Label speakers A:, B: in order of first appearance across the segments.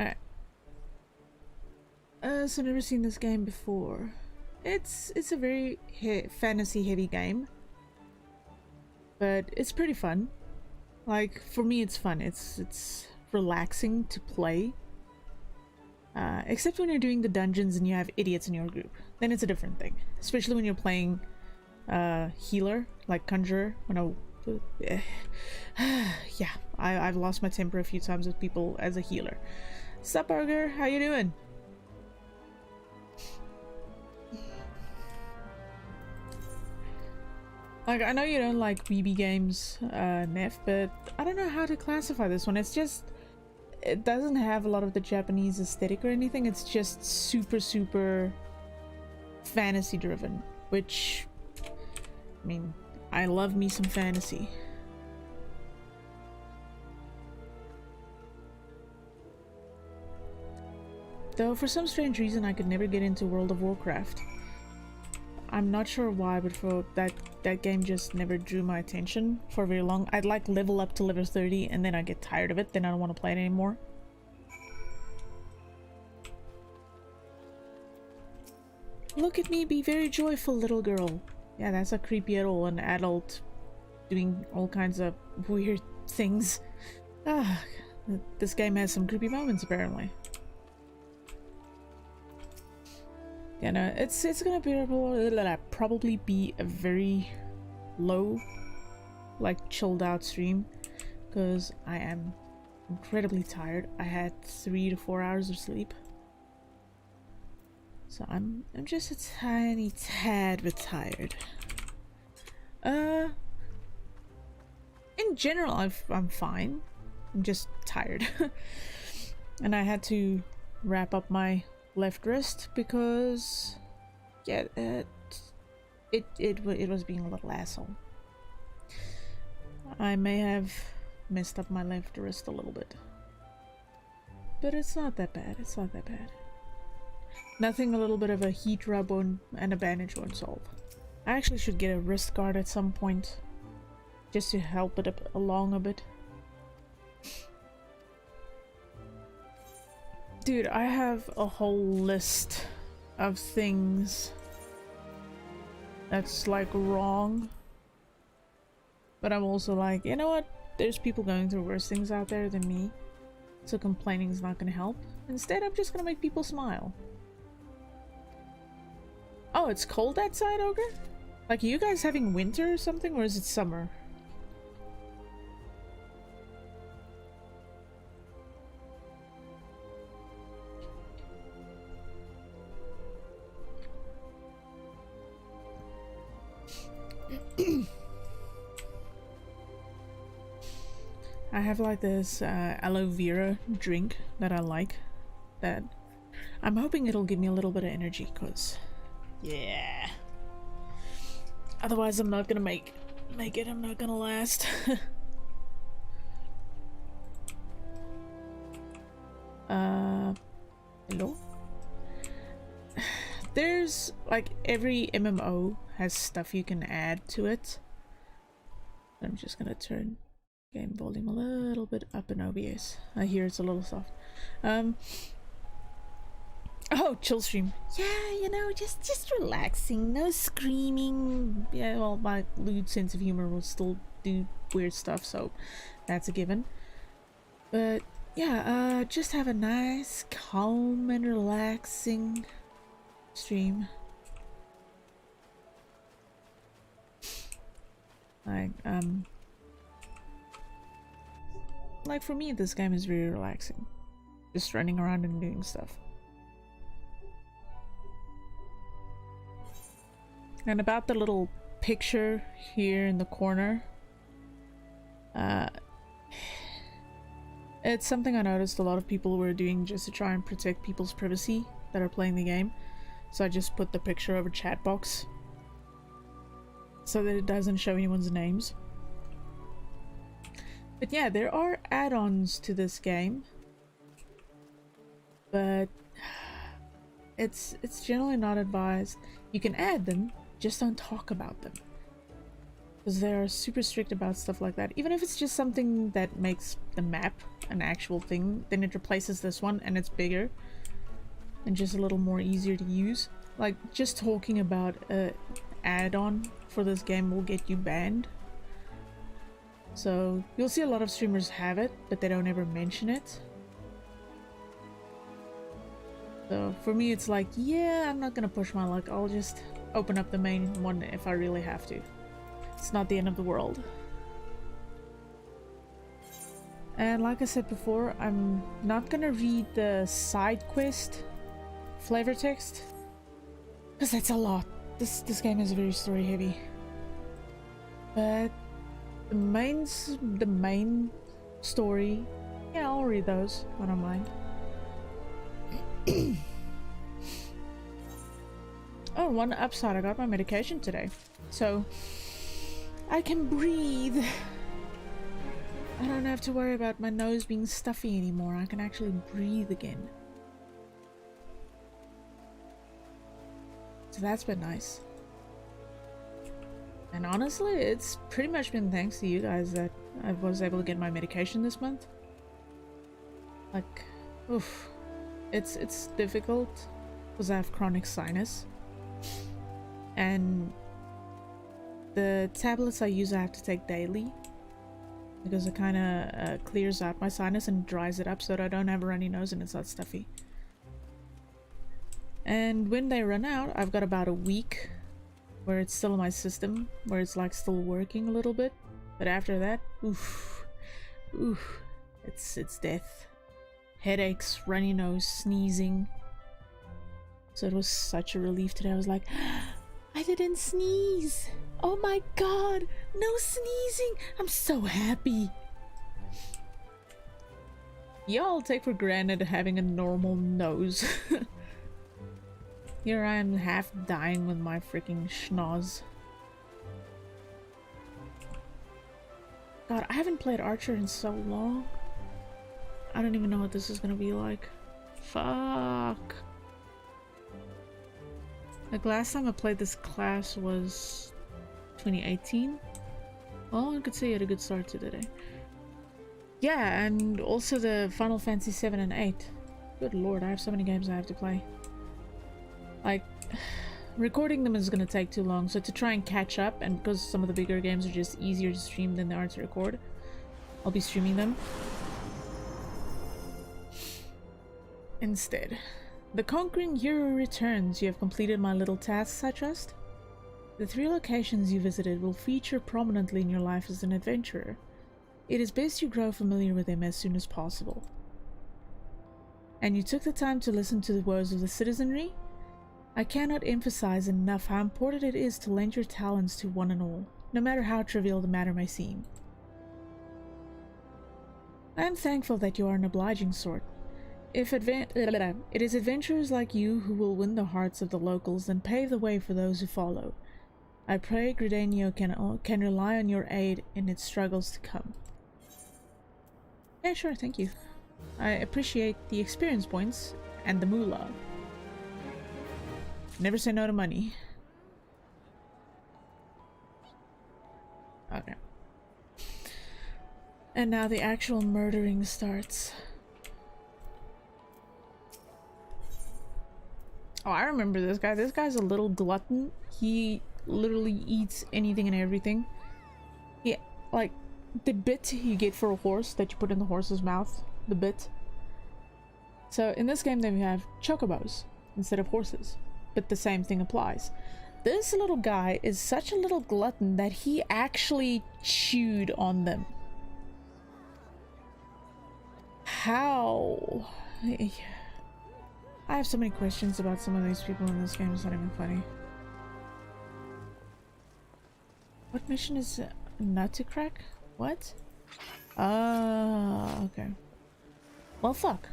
A: Alright. So I've never seen this game before. It's a very fantasy heavy game, but it's pretty fun. Like, for me it's fun. It's relaxing to play. Except when you're doing the dungeons and you have idiots in your group. Then it's a different thing. Especially when you're playing healer, like conjurer. When yeah, I've lost my temper a few times with people as a healer. Sup, Burger? How you doing? Like, I know you don't like BB games, Neff, but I don't know how to classify this one. It's just, it doesn't have a lot of the Japanese aesthetic or anything. It's just super fantasy driven, which, I mean, I love me some fantasy. Though for some strange reason I could never get into World of Warcraft. I'm not sure why, but for that game just never drew my attention for very long. I'd like level up to level 30 and then I get tired of it, then I don't want to play it anymore. Look at me, be very joyful, little girl. Yeah, that's a creepy an adult doing all kinds of weird things. Ah, this game has some creepy moments apparently. Yeah, no, it's gonna be probably be a very low, like chilled out stream, because I am incredibly tired. I had 3 to 4 hours of sleep, so I'm just a tiny tad bit tired. In general, I'm fine. I'm just tired, and I had to wrap up my left wrist because yeah, it was being a little asshole. I may have messed up my left wrist a little bit, but it's not that bad. It's not that bad. Nothing a little bit of a heat rub on and a bandage won't solve. I actually should get a wrist guard at some point just to help it up along a bit. Dude, I have a whole list of things that's like wrong, but I'm also like, you know what, there's people going through worse things out there than me, so complaining is not gonna help. Instead, I'm just gonna make people smile. Oh, it's cold outside, Ogre? Like, are you guys having winter or something, or is it summer? I have like this aloe vera drink that I like, that I'm hoping it'll give me a little bit of energy, cause yeah, otherwise I'm not gonna make it. I'm not gonna last. Hello? There's like every MMO has stuff you can add to it. I'm just gonna turn game volume a little bit up in OBS. I hear it's a little soft. Oh, chill stream. Yeah, you know, just relaxing, no screaming. Yeah, well, my lewd sense of humor will still do weird stuff, so that's a given. But yeah, just have a nice, calm and relaxing stream. Like for me, this game is really relaxing. Just running around and doing stuff. And about the little picture here in the corner, it's something I noticed a lot of people were doing just to try and protect people's privacy that are playing the game. So I just put the picture over chat box so that it doesn't show anyone's names. But yeah, there are add-ons to this game, but it's generally not advised. You can add them, just don't talk about them. Because they are super strict about stuff like that. Even if it's just something that makes the map an actual thing, then it replaces this one and it's bigger and just a little more easier to use. Like, just talking about a add-on for this game will get you banned. So you'll see a lot of streamers have it, but they don't ever mention it. So for me it's like, yeah, I'm not gonna push my luck. I'll just open up the main one if I really have to. It's not the end of the world. And like I said before, I'm not gonna read the side quest flavor text, because that's a lot. This game is very story heavy. But the main story, yeah, I'll read those. I don't mind. Oh, one upside, I got my medication today, so I can breathe. I don't have to worry about my nose being stuffy anymore. I can actually breathe again. So that's been nice. And honestly, it's pretty much been thanks to you guys that I was able to get my medication this month. Like, oof. It's difficult because I have chronic sinus. And the tablets I use I have to take daily. Because it kind of clears out my sinus and dries it up so that I don't have a runny nose and it's not stuffy. And when they run out, I've got about a week where it's still in my system, where it's like still working a little bit. But after that, oof, it's death. Headaches, runny nose, sneezing. So it was such a relief today. I was like, I didn't sneeze. Oh my god, no sneezing. I'm so happy. Y'all take for granted having a normal nose. Here I am half dying with my freaking schnoz. God, I haven't played Archer in so long. I don't even know what this is gonna be like. Fuck. Like last time I played this class was 2018. Well, I could say you had a good start to the day. Yeah, and also the Final Fantasy 7 and 8. Good lord, I have so many games I have to play. Like, recording them is gonna take too long, so to try and catch up, and because some of the bigger games are just easier to stream than they are to record, I'll be streaming them instead. The Conquering Hero returns. You have completed my little tasks, I trust? The 3 locations you visited will feature prominently in your life as an adventurer. It is best you grow familiar with them as soon as possible. And you took the time to listen to the woes of the citizenry? I cannot emphasize enough how important it is to lend your talents to one and all, no matter how trivial the matter may seem. I am thankful that you are an obliging sort. It is adventurers like you who will win the hearts of the locals and pave the way for those who follow. I pray Gridania can rely on your aid in its struggles to come. Yeah, sure, thank you. I appreciate the experience points and the moolah. Never say no to money. Okay. And now the actual murdering starts. Oh, I remember this guy. This guy's a little glutton. He literally eats anything and everything. He, like, the bit you get for a horse that you put in the horse's mouth. The bit. So in this game, then we have chocobos instead of horses. But the same thing applies. This little guy is such a little glutton that he actually chewed on them. How? I have so many questions about some of these people in this game. It's not even funny. What mission is nut to crack? What? Ah, okay. Well, fuck.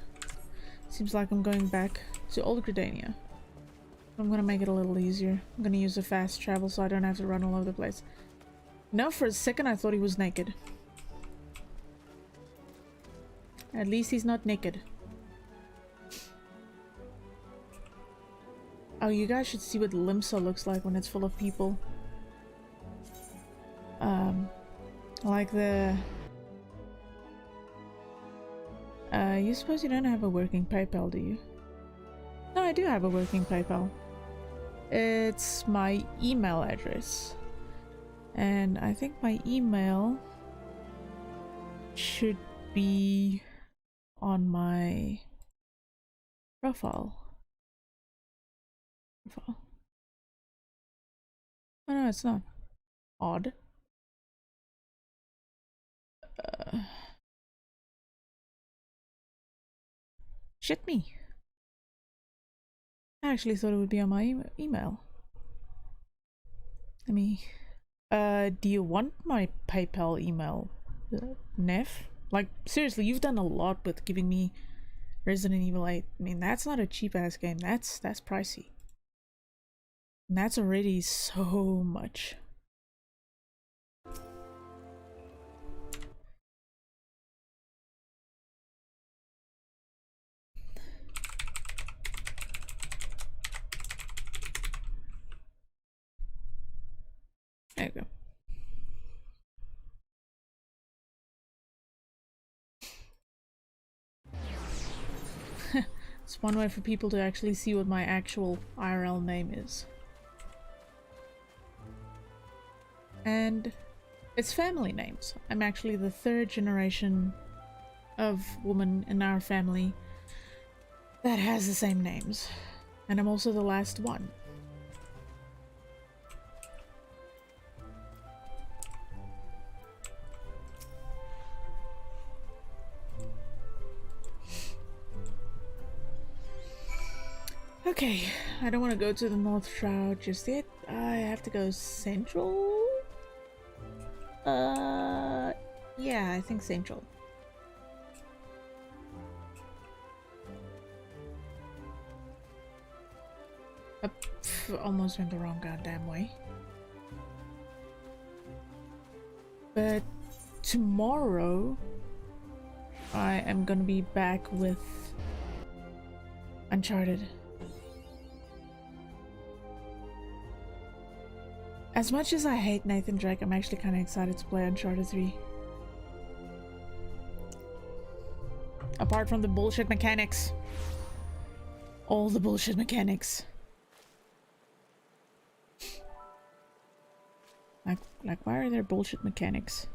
A: Seems like I'm going back to Old Gridania. I'm gonna make it a little easier. I'm gonna use a fast travel so I don't have to run all over the place. No, for a second I thought he was naked. At least he's not naked. Oh, you guys should see what Limsa looks like when it's full of people. Like the you suppose you don't have a working PayPal, do you? No, I do have a working PayPal. It's my email address. And I think my email should be on my profile. Oh no, it's not. Odd. Shit me. I actually thought it would be on my email. Let me... do you want my PayPal email, Neff? Like, seriously, you've done a lot with giving me Resident Evil 8. I mean, that's not a cheap-ass game. That's pricey. And that's already so much. There you go. It's one way for people to actually see what my actual IRL name is. And it's family names. I'm actually the third generation of woman in our family that has the same names. And I'm also the last one. Okay, I don't want to go to the North Shroud just yet. I have to go central? Yeah, I think central. Almost went the wrong goddamn way. But tomorrow, I am gonna be back with Uncharted. As much as I hate Nathan Drake, I'm actually kind of excited to play Uncharted 3. Apart from the bullshit mechanics. All the bullshit mechanics. Like, why are there bullshit mechanics?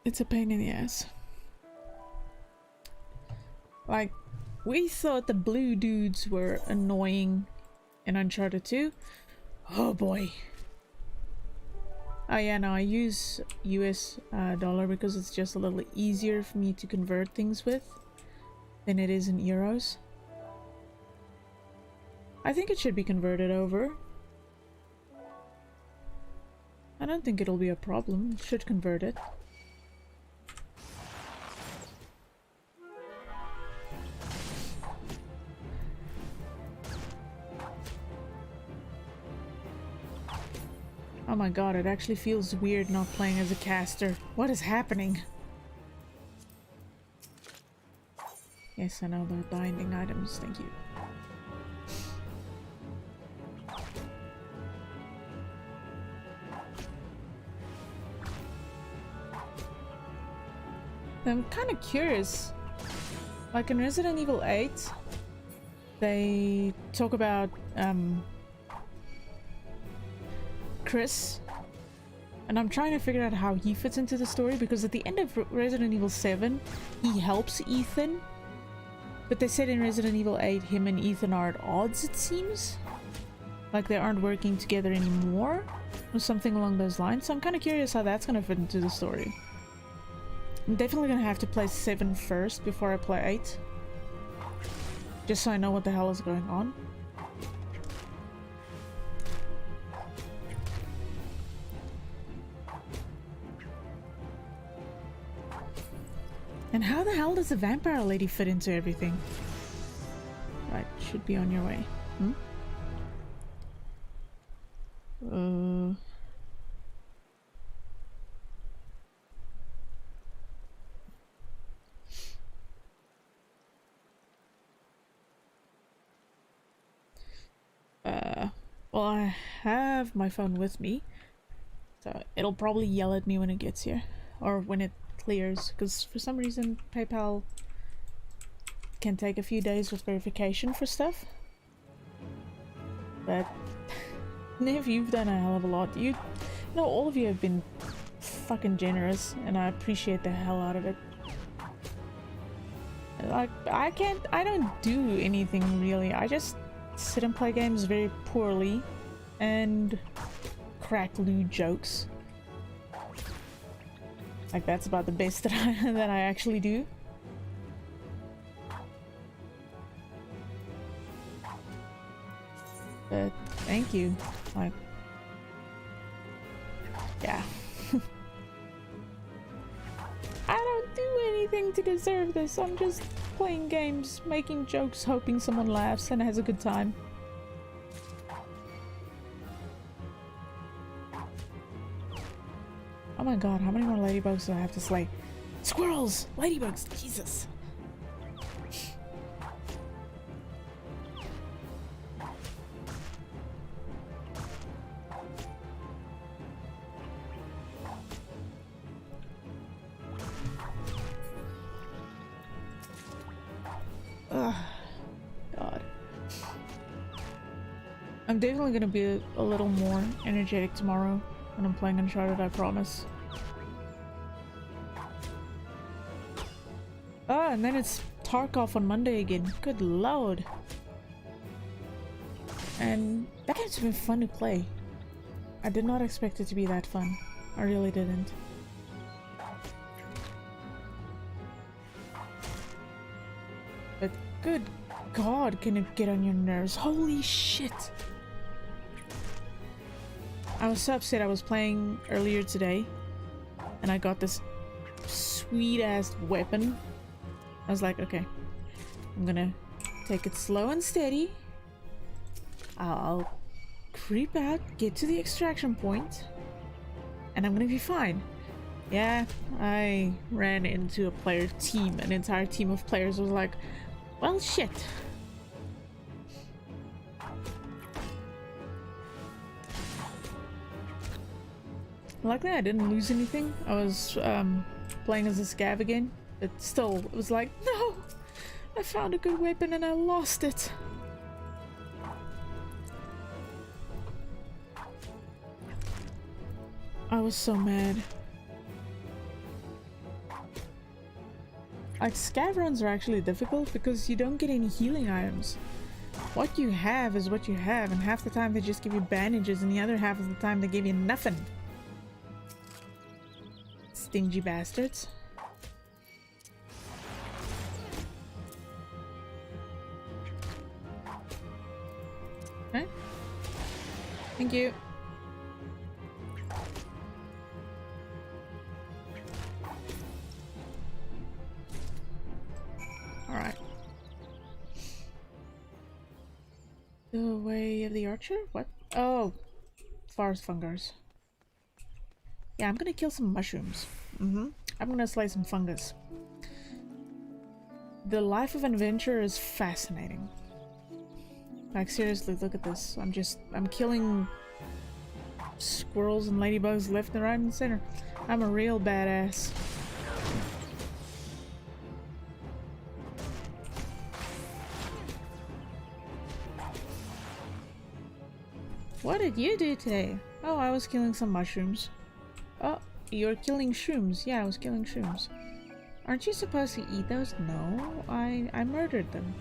A: It's a pain in the ass. Like, we thought the blue dudes were annoying in Uncharted 2. Oh boy. Oh yeah, no, I use US dollar because it's just a little easier for me to convert things with than it is in euros. I think it should be converted over. I don't think it'll be a problem. It should convert it. Oh my god, it actually feels weird not playing as a caster. What is happening? Yes, I know, the binding items, thank you. I'm kind of curious. Like in Resident Evil 8, they talk about Chris, and I'm trying to figure out how he fits into the story, because at the end of Resident Evil 7 he helps Ethan, but they said in Resident Evil 8 him and Ethan are at odds, it seems like they aren't working together anymore or something along those lines. So I'm kind of curious how that's going to fit into the story. I'm definitely going to have to play 7 first before I play 8, just so I know what the hell is going on. And how the hell does the vampire lady fit into everything? Right, should be on your way. Well, I have my phone with me, so it'll probably yell at me when it gets here, or when it clears, because for some reason PayPal can take a few days with verification for stuff. But Nev, you've done a hell of a lot. You know, all of you have been fucking generous, and I appreciate the hell out of it. Like, I don't do anything really. I just sit and play games very poorly and crack lewd jokes. Like, that's about the best that I actually do. But thank you. Like, yeah. I don't do anything to deserve this. I'm just playing games, making jokes, hoping someone laughs and has a good time. Oh my god, how many more ladybugs do I have to slay? Squirrels! Ladybugs! Jesus! Ugh. God. I'm definitely gonna be a little more energetic tomorrow when I'm playing Uncharted, I promise. Ah, and then it's Tarkov on Monday again. Good lord. And that game's been fun to play. I did not expect it to be that fun. I really didn't. But good god, can it get on your nerves? Holy shit! I was so upset. I was playing earlier today and I got this sweet ass weapon. I was like, okay, I'm gonna take it slow and steady. I'll creep out, get to the extraction point, and I'm gonna be fine. Yeah, I ran into a player team. An entire team of players was like, well, shit. Luckily I didn't lose anything. I was playing as a scav again, but still, it was like, no! I found a good weapon and I lost it. I was so mad. Like, scav runs are actually difficult because you don't get any healing items. What you have is what you have, and half the time they just give you bandages and the other half of the time they give you nothing. Stingy bastards. Okay. Thank you. Alright. The way of the archer? What? Oh. Forest fungars. Yeah, I'm gonna kill some mushrooms. I'm gonna slay some fungus. The life of an adventurer is fascinating. Like, seriously, look at this. I'm killing squirrels and ladybugs left and right and center. I'm a real badass. What did you do today? Oh, I was killing some mushrooms. Oh, you're killing shrooms. Yeah, I was killing shrooms. Aren't you supposed to eat those? No, I murdered them.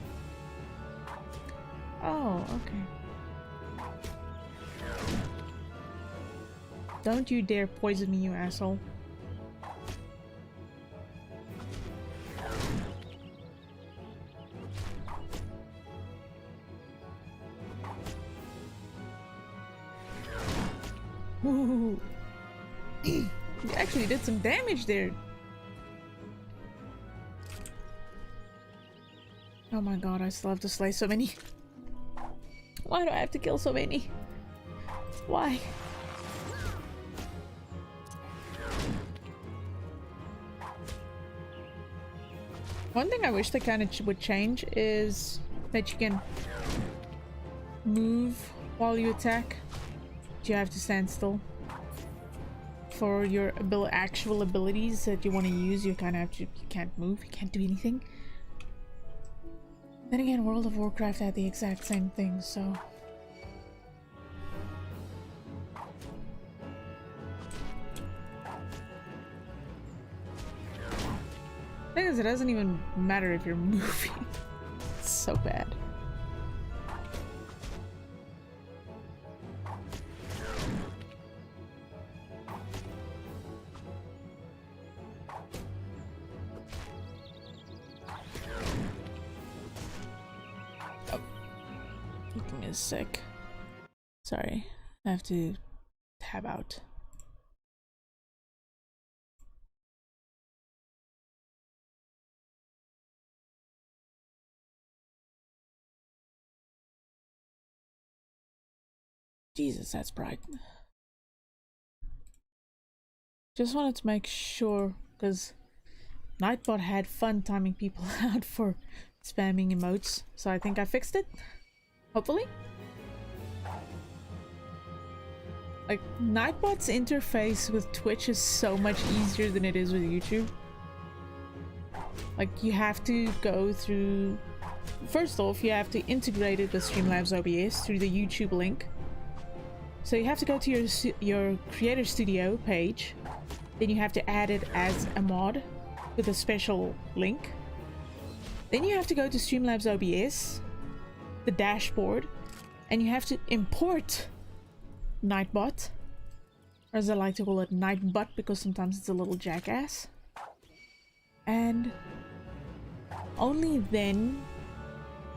A: Oh, okay. Don't you dare poison me, you asshole. Ooh. You actually did some damage there. Oh my god, I still have to slay so many. Why do I have to kill so many? Why? One thing I wish they kind of would change is that you can move while you attack. You have to stand still. For your actual abilities that you want to use, you kind of have to, you can't move, you can't do anything. Then again, World of Warcraft had the exact same thing, so... thing is, it doesn't even matter if you're moving. It's so bad. Oh. Give me a sec. Sorry, I have to tab out. Jesus, that's bright. Just wanted to make sure, because Nightbot had fun timing people out for spamming emotes, so I think I fixed it. Hopefully. Like, Nightbot's interface with Twitch is so much easier than it is with YouTube. Like, you have to go through... First off, you have to integrate it with Streamlabs OBS through the YouTube link. So you have to go to your Creator Studio page, then you have to add it as a mod with a special link. Then you have to go to Streamlabs OBS, the dashboard, and you have to import Nightbot, or as I like to call it, Nightbot, because sometimes it's a little jackass. And only then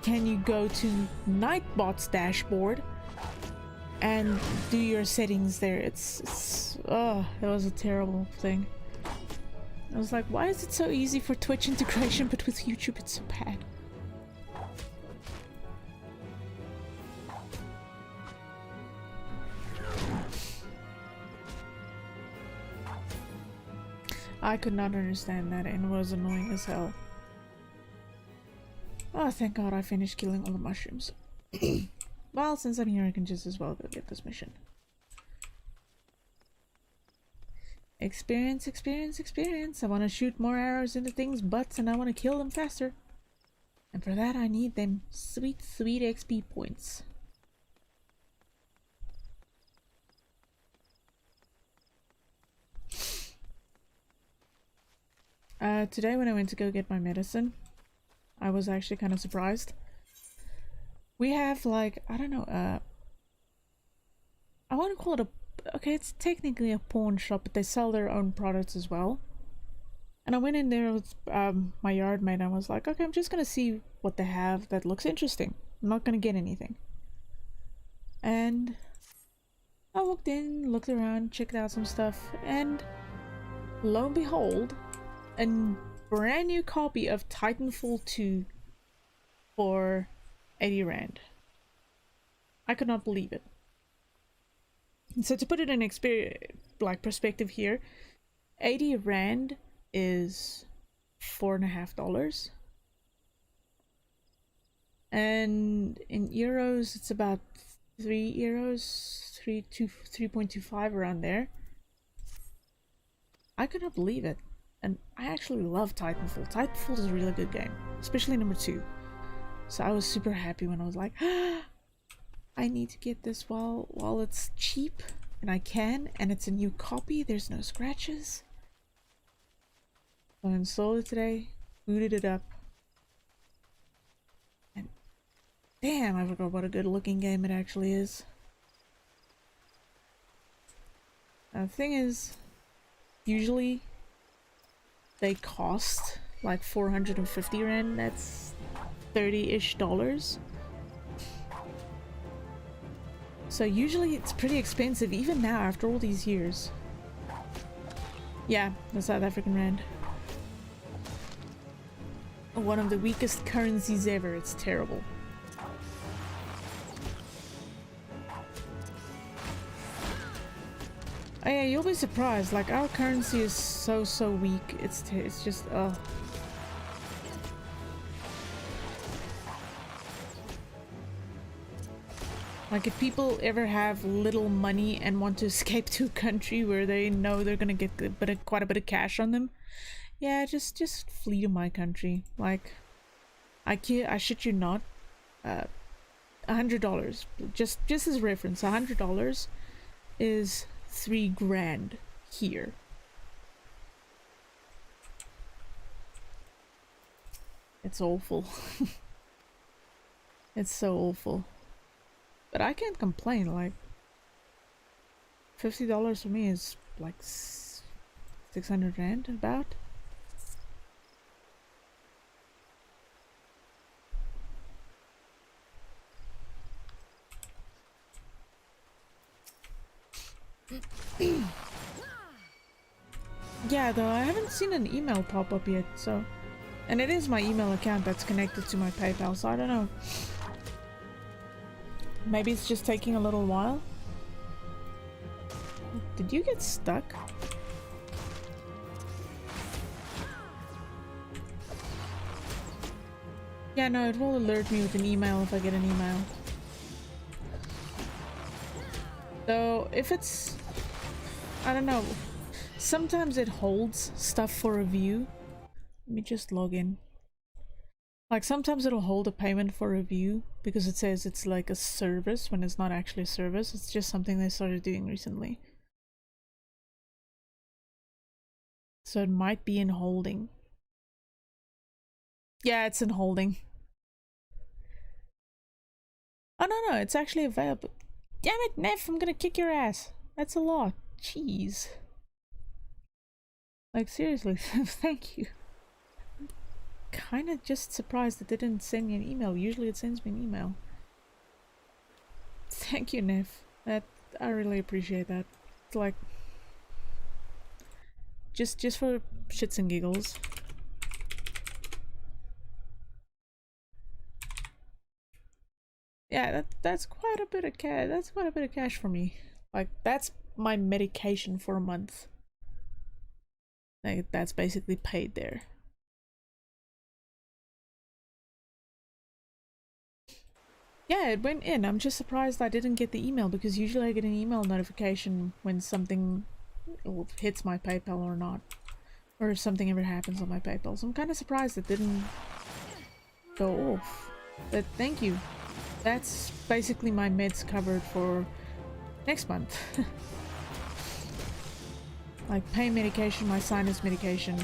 A: can you go to Nightbot's dashboard and do your settings there. It's oh, that was a terrible thing. I was like, why is it so easy for Twitch integration, but with YouTube it's so bad? I could not understand that, and it was annoying as hell. Oh, thank God I finished killing all the mushrooms. Well, since I'm here, I can just as well go get this mission. Experience, experience, experience. I want to shoot more arrows into things' butts, and I want to kill them faster. And for that, I need them sweet, sweet XP points. Today when I went to go get my medicine, I was actually kind of surprised. We have, like, I don't know, I want to call it a, okay, it's technically a pawn shop, but they sell their own products as well. And I went in there with my yard mate, and I was like, okay, I'm just gonna see what they have that looks interesting. I'm not gonna get anything. And I walked in, looked around, checked out some stuff, and lo and behold, a brand new copy of Titanfall 2 for 80 Rand. I could not believe it. So to put it in perspective here, 80 Rand is $4.50. And in euros, it's about 3 euros, 3.25 around there. I could not believe it. And I actually love Titanfall. Titanfall is a really good game, especially number 2. So I was super happy when I was like, I need to get this while it's cheap, and I can, and it's a new copy, there's no scratches. So I installed it today, booted it up, and damn, I forgot what a good looking game it actually is. Now, the thing is, usually they cost like 450 Rand, that's 30-ish dollars. So usually it's pretty expensive, even now after all these years. Yeah, the South African Rand. One of the weakest currencies ever, it's terrible. Oh yeah, you'll be surprised, like our currency is so weak, it's just, Like, if people ever have little money and want to escape to a country where they know they're gonna get quite a bit of cash on them, yeah, just flee to my country. Like, I shit you not, $100, just as reference, $100 is $3,000 here. It's awful. It's so awful. But I can't complain, like, $50 for me is like 600 rand about. Yeah, though I haven't seen an email pop up yet, so, and it is my email account that's connected to my PayPal, so I don't know. Maybe it's just taking a little while. Did you get stuck? Yeah, no, it will alert me with an email if I get an email. Though, if it's... I don't know. Sometimes it holds stuff for review. Let me just log in. Like, sometimes it'll hold a payment for review because it says it's like a service when it's not actually a service. It's just something they started doing recently. So it might be in holding. Yeah, it's in holding. Oh, no, it's actually available. Damn it, Neff, I'm gonna kick your ass. That's a lot. Jeez. Like, seriously, thank you. Kinda just surprised that they didn't send me an email. Usually it sends me an email. Thank you, Neff. I really appreciate that. It's like, just for shits and giggles. Yeah, that's quite a bit of cash. That's quite a bit of cash for me. Like, that's my medication for a month. Like, that's basically paid there. Yeah, it went in. I'm just surprised I didn't get the email because usually I get an email notification when something hits my PayPal or not. Or if something ever happens on my PayPal. So I'm kind of surprised it didn't go off. But thank you. That's basically my meds covered for next month. Like pain medication, my sinus medication,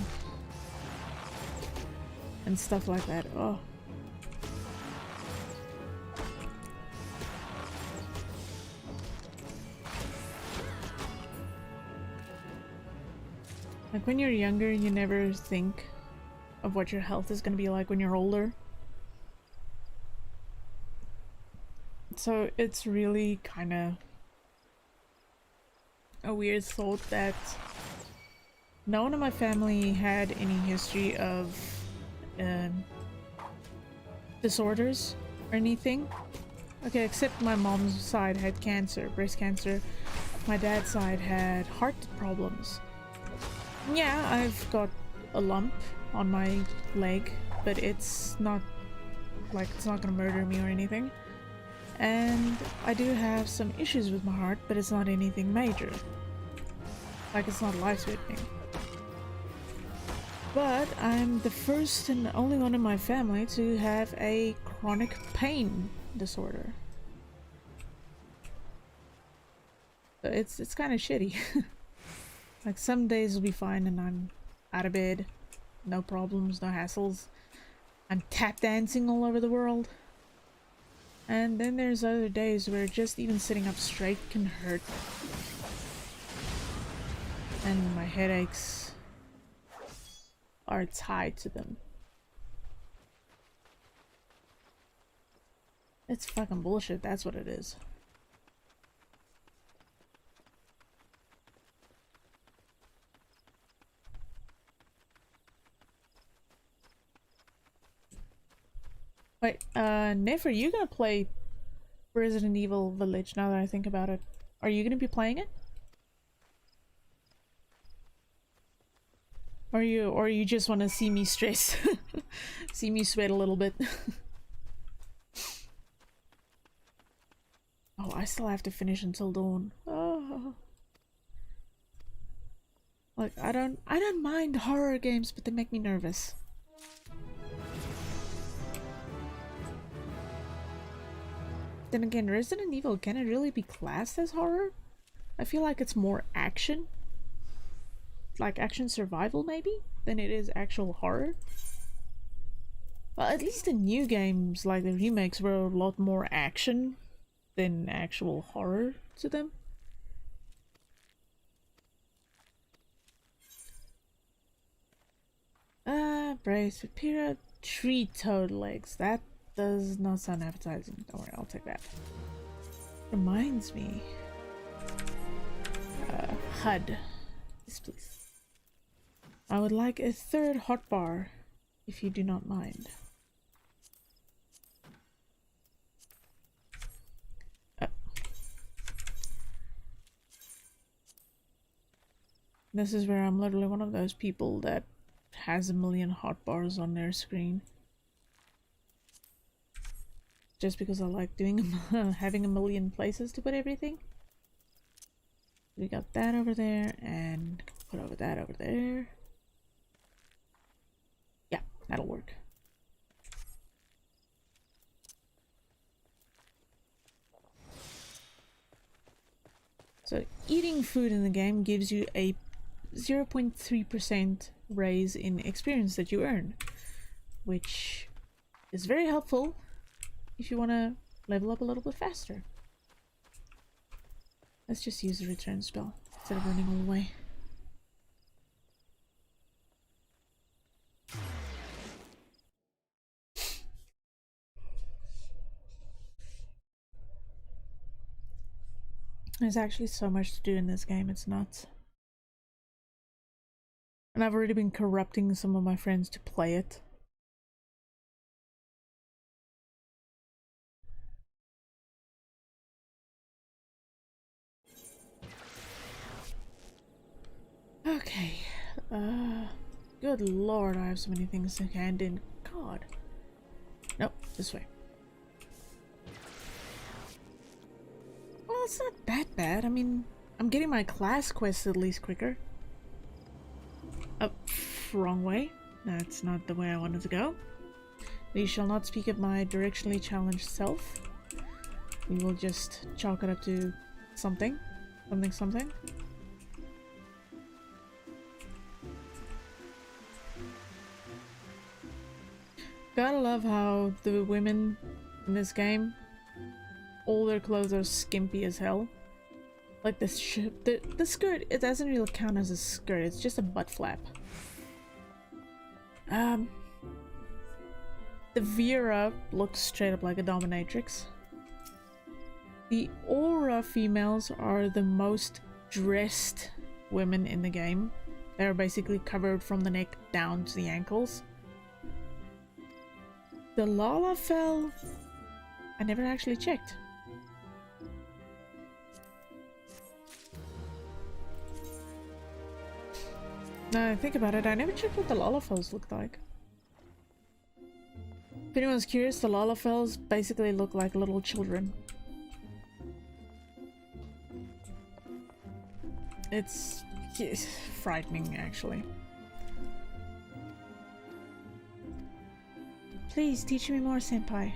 A: and stuff like that. Oh. Like when you're younger, you never think of what your health is going to be like when you're older. So it's really kind of a weird thought that no one in my family had any history of disorders or anything. Okay, except my mom's side had cancer, breast cancer. My dad's side had heart problems. Yeah, I've got a lump on my leg, but it's not like it's not gonna murder me or anything. And I do have some issues with my heart, but it's not anything major. Like, it's not life-threatening. But I'm the first and only one in my family to have a chronic pain disorder. So it's kind of shitty. Like, some days will be fine and I'm out of bed, no problems, no hassles. I'm tap dancing all over the world. And then there's other days where just even sitting up straight can hurt. And my headaches are tied to them. It's fucking bullshit, that's what it is. Wait, Neff, are you gonna play Resident Evil Village now that I think about it? Are you gonna be playing it? Or you just wanna see me stress? See me sweat a little bit? I still have to finish until dawn. Oh. Like, I don't mind horror games, but they make me nervous. Then again, Resident Evil, can it really be classed as horror? I feel like it's more action. Like action survival, maybe? Than it is actual horror. Well, at least the new games, like the remakes, were a lot more action than actual horror to them. Brace with Pira, 3 toad legs. That does not sound appetizing. Don't worry, I'll take that. Reminds me. HUD. Yes, please. I would like a 3rd hotbar, if you do not mind. This is where I'm literally one of those people that has a million hotbars on their screen. Just because I like doing having a million places to put everything. We got that over there, and put over that over there. Yeah, that'll work. So eating food in the game gives you a 0.3% raise in experience that you earn, which is very helpful if you want to level up a little bit faster. Let's just use the return spell instead of running all the way. There's actually so much to do in this game, it's nuts. And I've already been corrupting some of my friends to play it. Okay. Good lord, I have so many things to hand in. God. Nope, this way. Well, it's not that bad. I mean, I'm getting my class quests at least quicker. Oh, wrong way. That's not the way I wanted to go. We shall not speak of my directionally challenged self. We will just chalk it up to something. Something. Gotta love how the women in this game, all their clothes are skimpy as hell. Like the skirt, it doesn't really count as a skirt, it's just a butt flap. The Vera looks straight up like a dominatrix. The Aura females are the most dressed women in the game. They're basically covered from the neck down to the ankles. The Lalafell, I never actually checked. Now I think about it, I never checked what the Lalafells looked like. If anyone's curious, the Lalafells basically look like little children. It's frightening, actually. Please teach me more, senpai.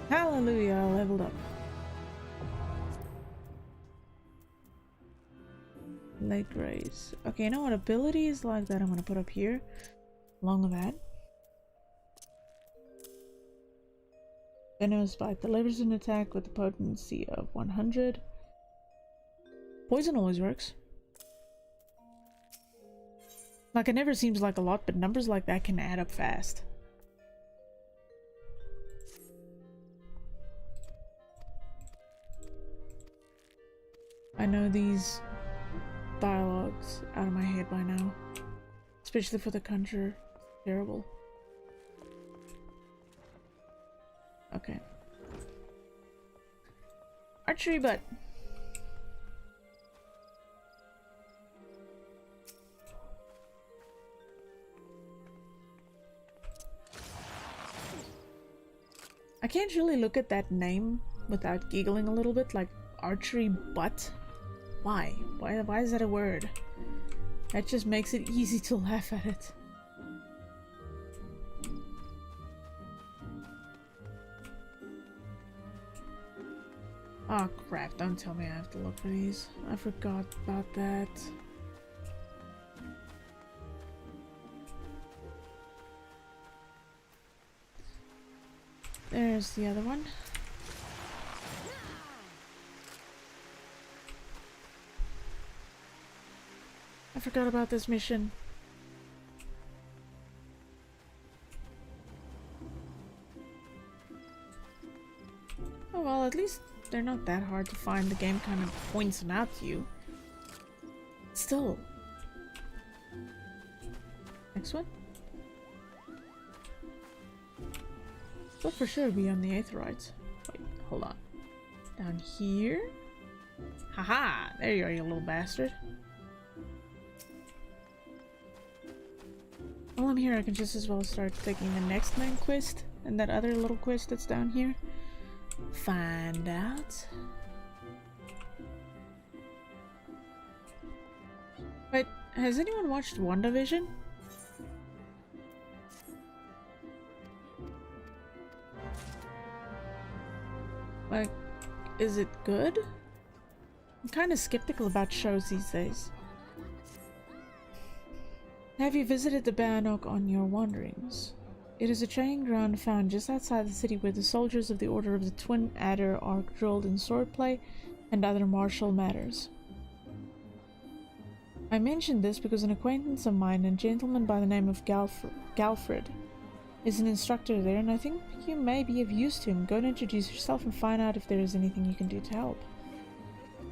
A: Hallelujah, I leveled up. Leg raise. Okay, you know what? Abilities like that I'm gonna put up here. Along with that. Venomous Bite delivers an attack with a potency of 100. Poison always works. Like, it never seems like a lot, but numbers like that can add up fast. I know these dialogues out of my head by now. Especially for the Conjure. Terrible. Okay. Archery butt. I can't really look at that name without giggling a little bit, like archery butt. Why? Why is that a word? That just makes it easy to laugh at it. Oh crap, don't tell me I have to look for these. I forgot about that. There's the other one. I forgot about this mission. Oh well, at least they're not that hard to find. The game kind of points them out to you. Still. Next one? Will for sure be on the 8th right. Wait, hold on. Down here? Haha! There you are, you little bastard. While I'm here, I can just as well start taking the next main quest and that other little quest that's down here. Find out. Wait, has anyone watched WandaVision? Like, is it good? I'm kind of skeptical about shows these days. Have you visited the Bannock on your wanderings? It is a training ground found just outside the city where the soldiers of the Order of the Twin Adder are drilled in swordplay and other martial matters. I mentioned this because an acquaintance of mine, a gentleman by the name of Galfred, is an instructor there, and I think you may be of use to him. Go and introduce yourself and find out if there is anything you can do to help.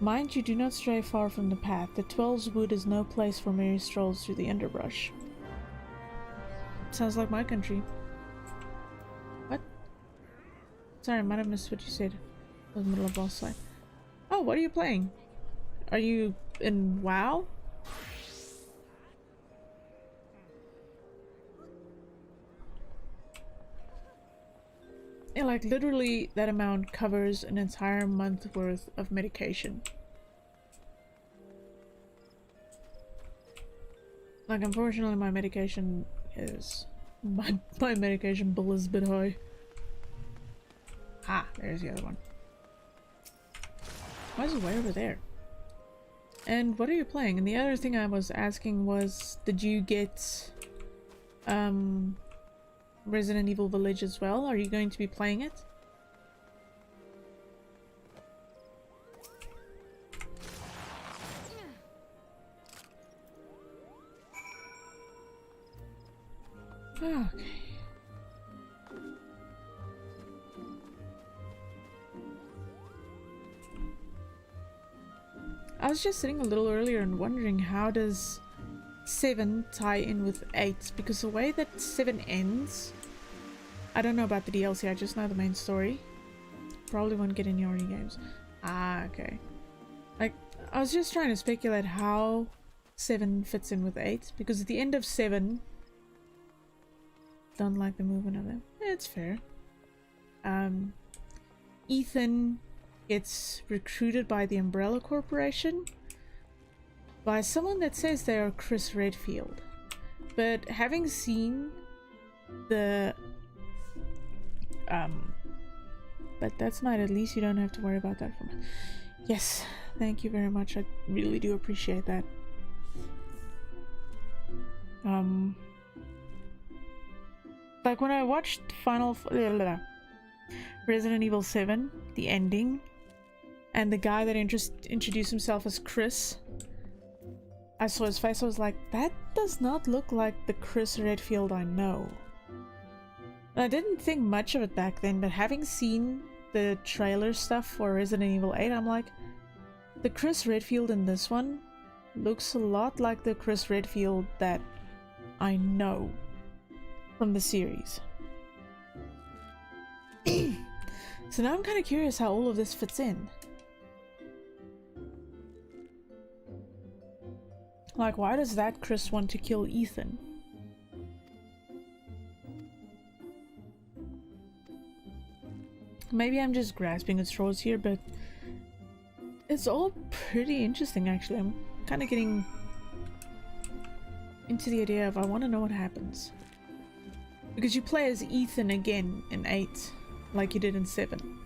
A: Mind you, do not stray far from the path. The Twelves Wood is no place for merry strolls through the underbrush. Sounds like my country. What? Sorry, I might have missed what you said. It was the middle of boss fight. Oh, what are you playing? Are you in WoW? Yeah, like literally that amount covers an entire month worth of medication. Like, unfortunately my medication is... My medication bill is a bit high. Ah, there's the other one. Why is it way over there? And what are you playing? And the other thing I was asking was, did you get Resident Evil Village as well? Are you going to be playing it? Okay. I was just sitting a little earlier and wondering, how does 7 tie in with 8? Because the way that 7 ends, I don't know about the DLC, I just know the main story. Probably won't get any already games. Ah, okay. Like, I was just trying to speculate how 7 fits in with 8, because at the end of 7, don't like the movement of them. It's fair. Ethan gets recruited by the Umbrella Corporation by someone that says they are Chris Redfield. But having seen the but that's not, at least you don't have to worry about that for me. Yes, thank you very much. I really do appreciate that. Like when I watched Resident Evil 7, the ending, and the guy that introduced himself as Chris, I saw his face, I was like, that does not look like the Chris Redfield I know. And I didn't think much of it back then, but having seen the trailer stuff for Resident Evil 8, I'm like, the Chris Redfield in this one looks a lot like the Chris Redfield that I know from the series. So now I'm kind of curious how all of this fits in. Like, why does that Chris want to kill Ethan? Maybe I'm just grasping at straws here, but it's all pretty interesting actually. I'm kind of getting into the idea of I want to know what happens. Because you play as Ethan again in 8, like you did in 7.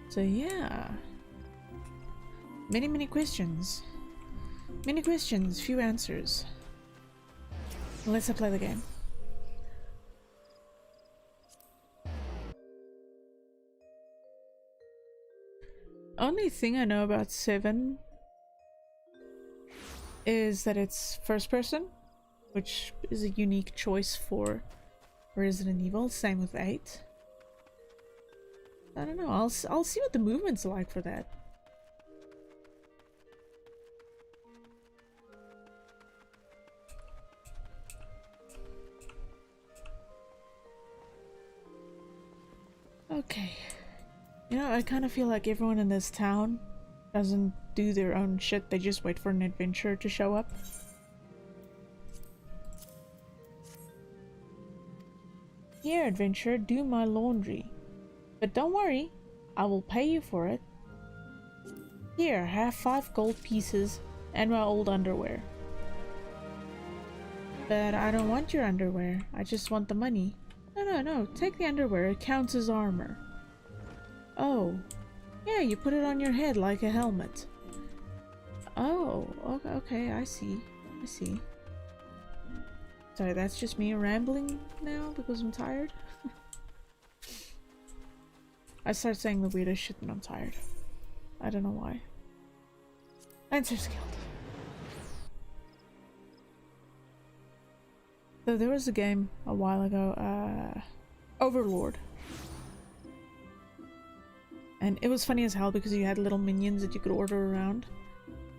A: So yeah. Many questions. Many questions, few answers. Let's play the game. Only thing I know about 7 is that it's first person, which is a unique choice for Resident Evil. Same with 8. I don't know. I'll see what the movement's like for that. Okay. You know, I kind of feel like everyone in this town doesn't do their own shit. They just wait for an adventurer to show up. Here, adventurer, do my laundry. But don't worry, I will pay you for it. Here, have 5 gold pieces and my old underwear. But I don't want your underwear. I just want the money. No, take the underwear. It counts as armor. Oh. Yeah, you put it on your head like a helmet. Oh, okay, I see. Sorry, that's just me rambling now because I'm tired. I start saying the weirdest shit when I'm tired. I don't know why. Answer skilled. So there was a game a while ago, Overlord. And it was funny as hell because you had little minions that you could order around.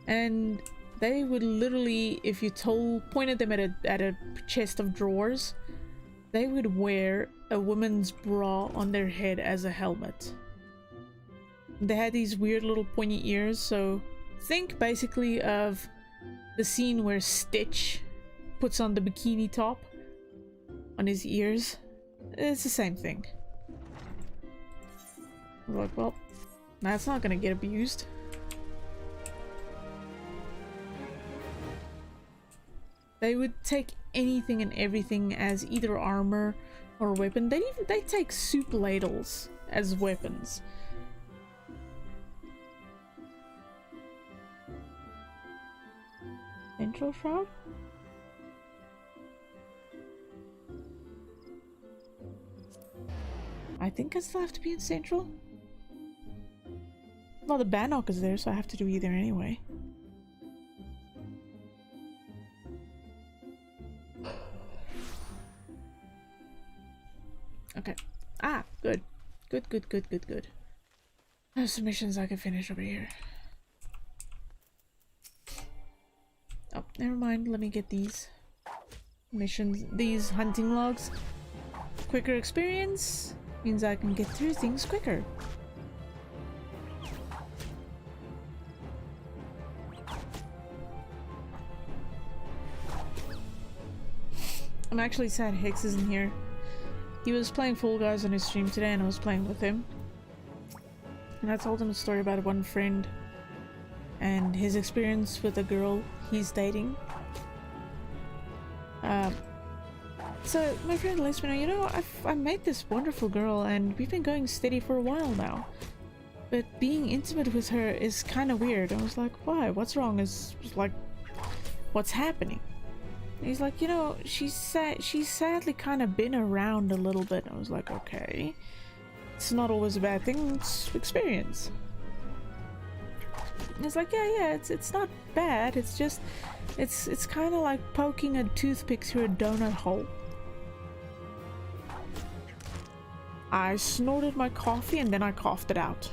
A: And they would literally, if you pointed them at a chest of drawers, they would wear a woman's bra on their head as a helmet. They had these weird little pointy ears, so think basically of the scene where Stitch puts on the bikini top on his ears. It's the same thing. I was like, well, that's not gonna get abused. They would take anything and everything as either armor or weapon. They take soup ladles as weapons. Central Shroud? I think I still have to be in Central. Well, the Bannock is there, so I have to do either anyway. Okay. Ah, good. Good. There's some missions I can finish over here. Oh, never mind. Let me get these missions, these hunting logs. Quicker experience means I can get through things quicker. I'm actually sad Hex isn't here. He was playing Fall Guys on his stream today and I was playing with him. And I told him a story about one friend and his experience with a girl he's dating. So my friend lets me know, you know, I met this wonderful girl and we've been going steady for a while now. But being intimate with her is kind of weird. I was like, why? What's wrong? Is like, what's happening? And he's like, you know, she's sadly kind of been around a little bit. I was like, okay. It's not always a bad thing, it's experience. And it's like, yeah, it's not bad. It's just, it's kind of like poking a toothpick through a donut hole. I snorted my coffee and then I coughed it out.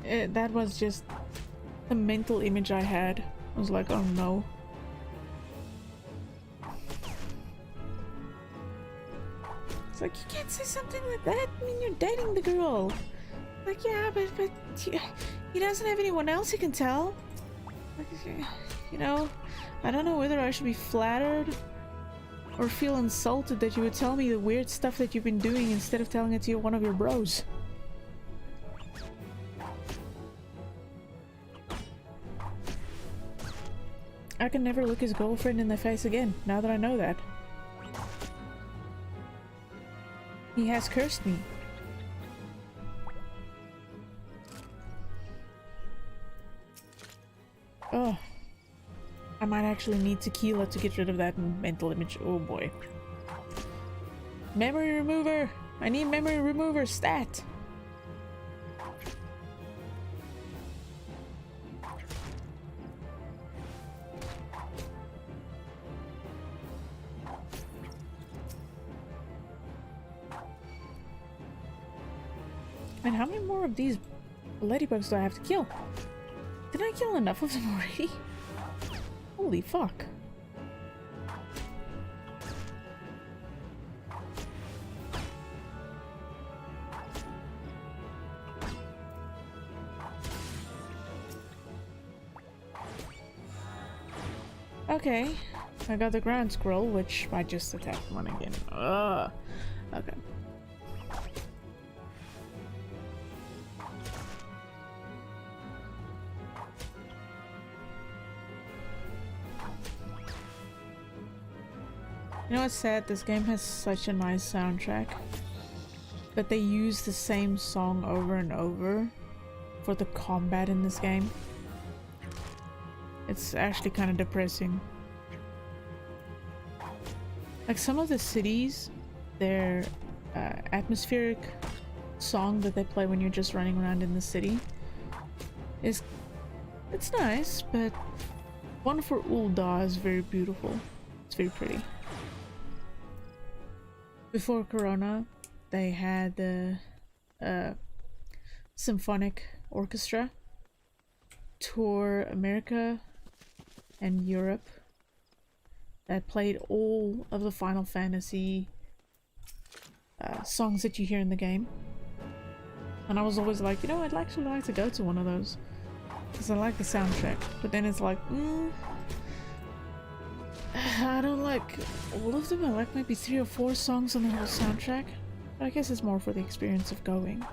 A: That was just the mental image I had. I was like, oh no. It's like, you can't say something like that. I mean, you're dating the girl. Like, yeah, but he doesn't have anyone else he can tell. You know, I don't know whether I should be flattered or feel insulted that you would tell me the weird stuff that you've been doing instead of telling it to one of your bros. I can never look his girlfriend in the face again, now that I know that. He has cursed me. Oh. I might actually need tequila to get rid of that mental image. Oh boy. Memory remover! I need memory remover stat! And how many more of these ladybugs do I have to kill? Did I kill enough of them already? Holy fuck. Okay, I got the ground scroll, which I just attacked one again. Ugh. Okay. You know what's sad? This game has such a nice soundtrack, but they use the same song over and over for the combat in this game. It's actually kind of depressing. Like some of the cities, their atmospheric song that they play when you're just running around in the city it's nice, but one for Ul'dah is very beautiful. It's very pretty. Before Corona, they had the symphonic orchestra tour America and Europe that played all of the Final Fantasy songs that you hear in the game. And I was always like, you know, I'd actually like to go to one of those because I like the soundtrack. But then it's like, I don't like all of them. I like maybe 3 or 4 songs on the whole soundtrack. But I guess it's more for the experience of going.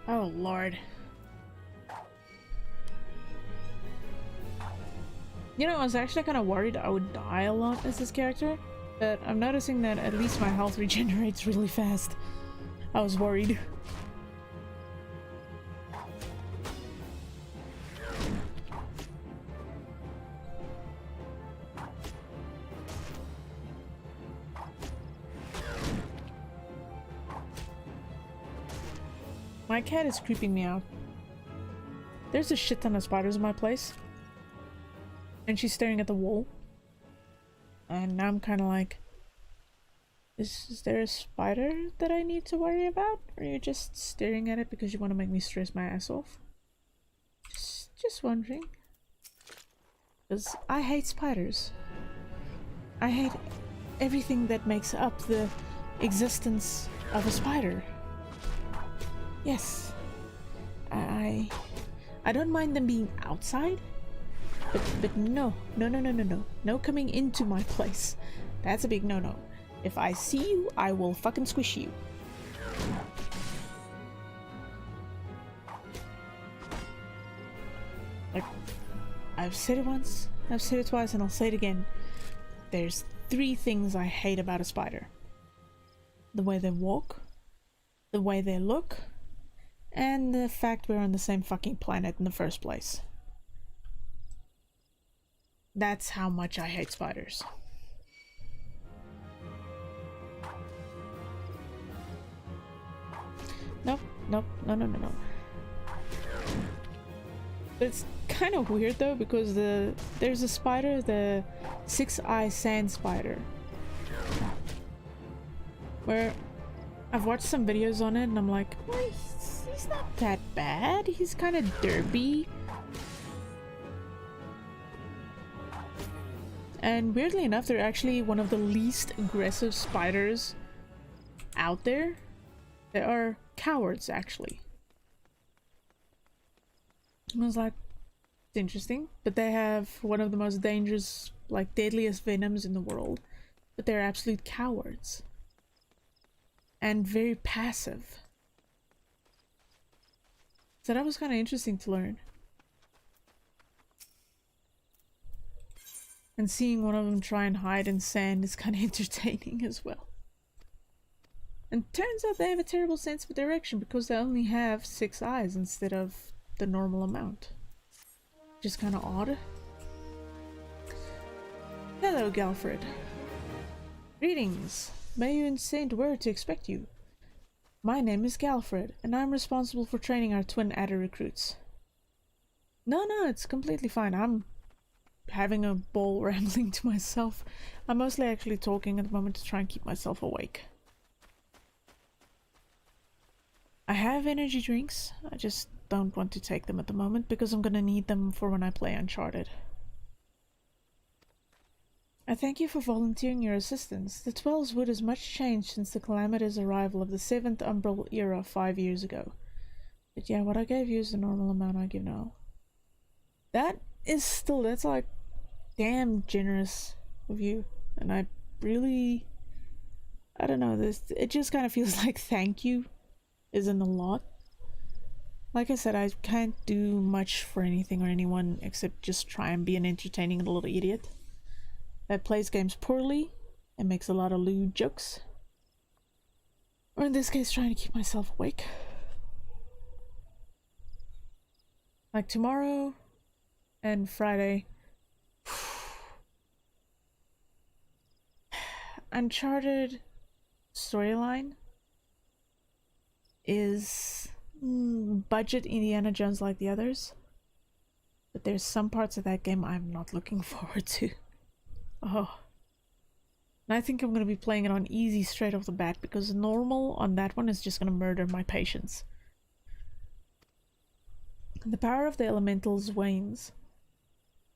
A: Oh lord. You know, I was actually kind of worried I would die a lot as this character, but I'm noticing that at least my health regenerates really fast. I was worried. My cat is creeping me out. There's a shit ton of spiders in my place. And she's staring at the wall. And now I'm kind of like, is there a spider that I need to worry about? Or are you just staring at it because you want to make me stress my ass off? Just wondering. Because I hate spiders. I hate everything that makes up the existence of a spider. Yes. I don't mind them being outside. But no coming into my place. That's a big no-no. If I see you, I will fucking squish you. Like, I've said it once, I've said it twice, and I'll say it again. There's 3 things I hate about a spider. The way they walk, the way they look, and the fact we're on the same fucking planet in the first place. That's how much I hate spiders. Nope, no. It's kind of weird though, because there's a spider, the 6-eye sand spider, where I've watched some videos on it and I'm like, well, he's not that bad. He's kind of derpy. And weirdly enough, they're actually one of the least aggressive spiders out there. They are cowards, actually. I was like, it's interesting. But they have one of the most dangerous, like, deadliest venoms in the world. But they're absolute cowards. And very passive. So that was kind of interesting to learn. And seeing one of them try and hide in sand is kind of entertaining as well. And turns out they have a terrible sense of direction because they only have 6 eyes instead of the normal amount. Just kind of odd. Hello, Galfred. Greetings. May you send word to expect you. My name is Galfred, and I'm responsible for training our twin adder recruits. No, it's completely fine. I'm having a ball rambling to myself. I'm mostly actually talking at the moment to try and keep myself awake. I have energy drinks. I just don't want to take them at the moment because I'm gonna need them for when I play Uncharted. I thank you for volunteering your assistance. The Twelves Wood has much changed since the calamitous arrival of the 7th Umbral era 5 years ago. But yeah, what I gave you is the normal amount I give now. That is still, that's like damn generous of you. And I really, I don't know, it just kind of feels like thank you isn't a lot. Like I said, I can't do much for anything or anyone except just try and be an entertaining little idiot that plays games poorly and makes a lot of lewd jokes. Or in this case, trying to keep myself awake. Like tomorrow and Friday. Uncharted storyline is budget Indiana Jones like the others. But there's some parts of that game I'm not looking forward to. Oh. And I think I'm going to be playing it on easy straight off the bat because normal on that one is just going to murder my patience. The power of the elementals wanes,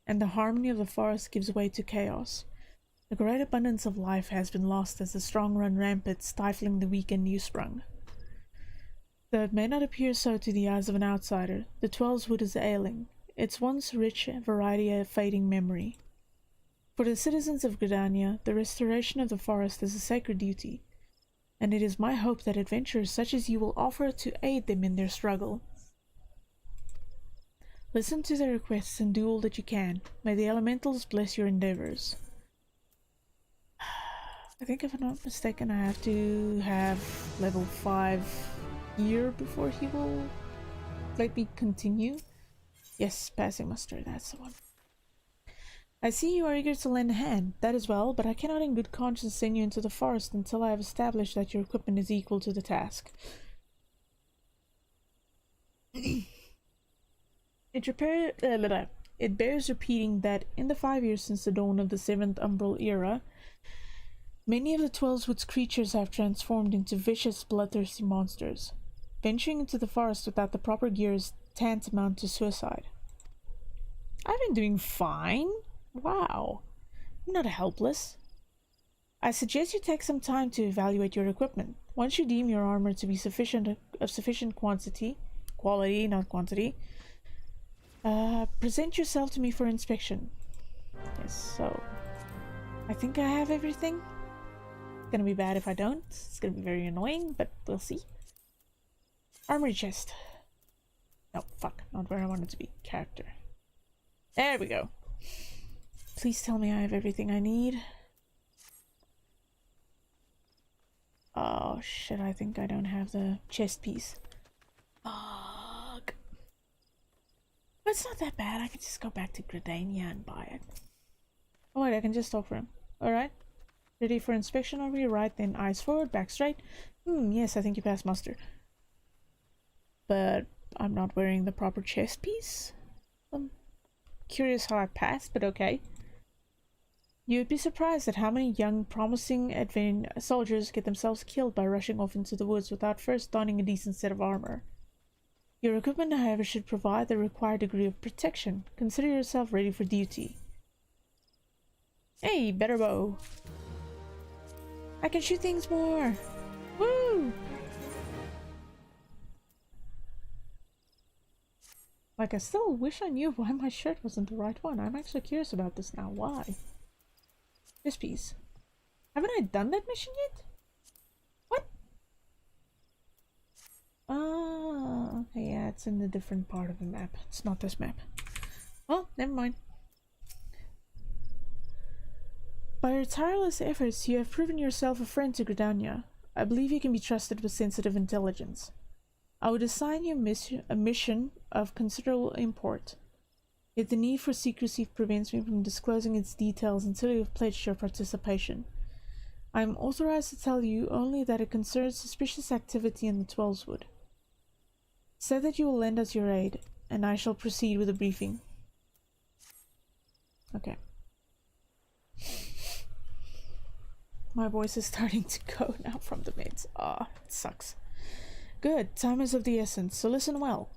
A: and the harmony of the forest gives way to chaos. The great abundance of life has been lost as the strong run rampant, stifling the weak and new sprung. Though it may not appear so to the eyes of an outsider, the Twelves Wood is ailing, its once rich variety a fading memory. For the citizens of Gridania, the restoration of the forest is a sacred duty, and it is my hope that adventurers such as you will offer to aid them in their struggle. Listen to their requests and do all that you can. May the elementals bless your endeavors. I think if I'm not mistaken, I have to have level 5 here before he will let me continue. Yes, passing muster, that's the one. I see you are eager to lend a hand, that is well, but I cannot in good conscience send you into the forest until I have established that your equipment is equal to the task. It bears repeating that in the 5 years since the dawn of the 7th Umbral era, many of the Twelvewood's creatures have transformed into vicious, bloodthirsty monsters. Venturing into the forest without the proper gear is tantamount to suicide. I've been doing fine. Wow. I'm not helpless. I suggest you take some time to evaluate your equipment. Once you deem your armor to be of sufficient quality, not quantity, present yourself to me for inspection. Yes, so I think I have everything. It's gonna be bad if I don't. It's gonna be very annoying, but we'll see. Armory chest. No, fuck, not where I want it to be. Character. There we go. Please tell me I have everything I need. Oh shit, I think I don't have the chest piece. Fuck. But it's not that bad. I can just go back to Gridania and buy it. Oh wait, I can just talk for him. Alright. Ready for inspection over your right, then eyes forward, back straight. Yes, I think you passed muster. But I'm not wearing the proper chest piece. I'm curious how I passed, but okay. You'd be surprised at how many young, promising soldiers get themselves killed by rushing off into the woods without first donning a decent set of armor. Your equipment, however, should provide the required degree of protection. Consider yourself ready for duty. Hey, better bow. I can shoot things more. Woo! Like, I still wish I knew why my shirt wasn't the right one. I'm actually curious about this now. Why? This piece. Haven't I done that mission yet? What? Oh, okay, yeah, it's in a different part of the map. It's not this map. Well, never mind. By your tireless efforts, you have proven yourself a friend to Gridania. I believe you can be trusted with sensitive intelligence. I would assign you a mission of considerable import. Yet the need for secrecy prevents me from disclosing its details until you have pledged your participation. I am authorized to tell you only that it concerns suspicious activity in the Twelveswood. Say that you will lend us your aid, and I shall proceed with the briefing. Okay. My voice is starting to go now from the meds. Ah, it sucks. Good, time is of the essence, so listen well.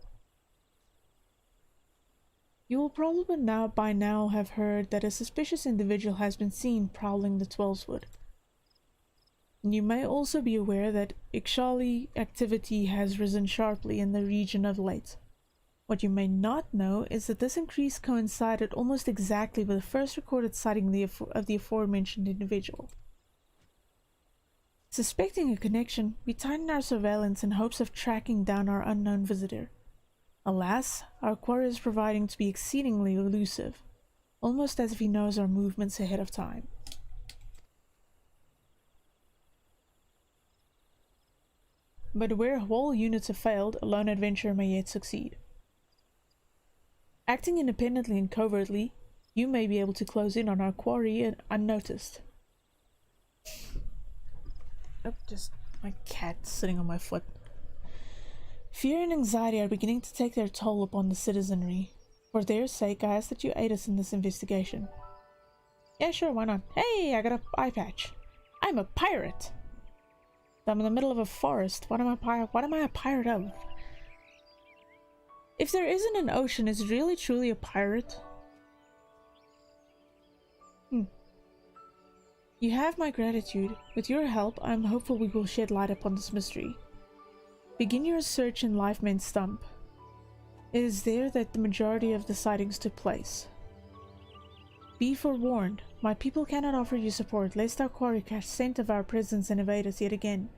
A: You will probably by now have heard that a suspicious individual has been seen prowling the Twelveswood. You may also be aware that XIV activity has risen sharply in the region of late. What you may not know is that this increase coincided almost exactly with the first recorded sighting of the aforementioned individual. Suspecting a connection, we tightened our surveillance in hopes of tracking down our unknown visitor. Alas, our quarry is proving to be exceedingly elusive, almost as if he knows our movements ahead of time. But where whole units have failed, a lone adventurer may yet succeed. Acting independently and covertly, you may be able to close in on our quarry unnoticed. Oh, just my cat sitting on my foot. Fear and anxiety are beginning to take their toll upon the citizenry. For their sake, I ask that you aid us in this investigation. Yeah, sure, why not? Hey, I got an eye patch. I'm a pirate. I'm in the middle of a forest. What am I a pirate of? If there isn't an ocean, is it really truly a pirate? You have my gratitude. With your help, I am hopeful we will shed light upon this mystery. Begin your search in Lifeman Stump. It is there that the majority of the sightings took place. Be forewarned, my people cannot offer you support lest our quarry catch scent of our presence and evade us yet again.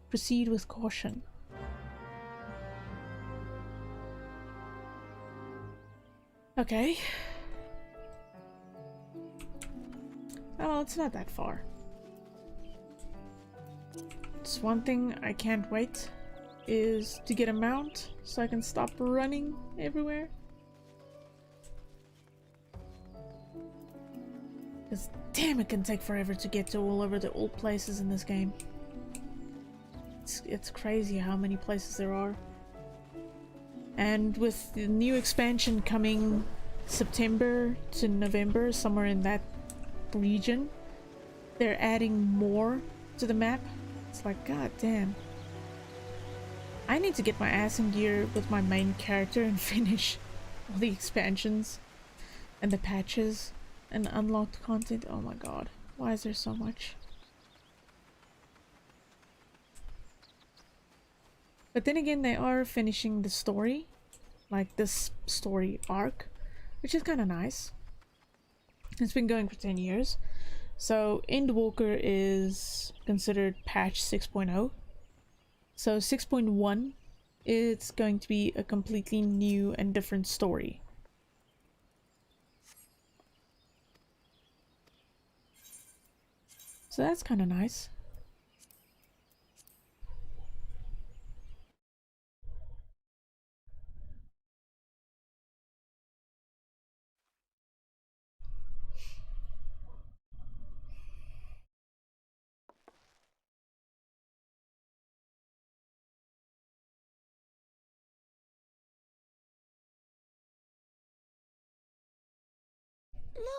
A: Proceed with caution. Okay. Oh, it's not that far. Just one thing I can't wait is to get a mount so I can stop running everywhere. Because damn, it can take forever to get to all over the old places in this game. It's crazy how many places there are. And with the new expansion coming September to November, somewhere in that region, they're adding more to the map. It's like, god damn. I need to get my ass in gear with my main character and finish all the expansions and the patches and unlocked content. Oh my god, why is there so much? But then again, they are finishing the story, like this story arc, which is kind of nice. It's been going for 10 years. So Endwalker is considered patch 6.0. So 6.1, it's going to be a completely new and different story. So that's kind of nice.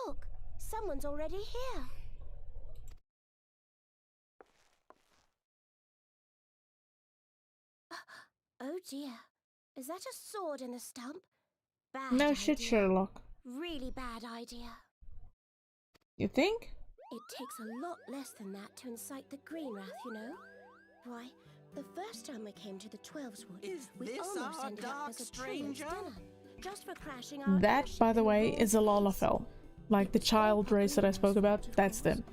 B: Look, someone's already here. Oh dear. Is that a sword in a stump? Bad
A: No
B: idea.
A: shit, Sherlock.
B: Really bad idea.
A: You think?
B: It takes a lot less than that to incite the green wrath, you know? Why, the first time we came to the Twelves Wood, we almost ended up as a stranger dinner, just for crashing our
A: That,
B: airship
A: by the
B: in
A: way,
B: broad
A: is a
B: daylight.
A: Lalafell. Like the child race that I spoke about, that's them.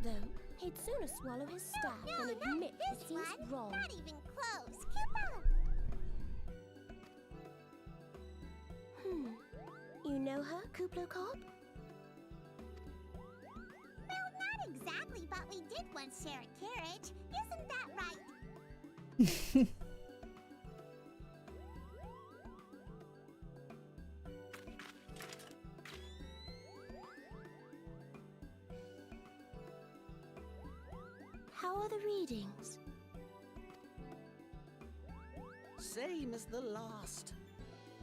B: Though he'd sooner swallow his staff than admit that he's wrong.
C: Not even close. Keep up.
B: You know her, Kuplo Cop?
C: Well, not exactly, but we did once share a carriage. Isn't that right?
B: How are the readings?
D: Same as the last.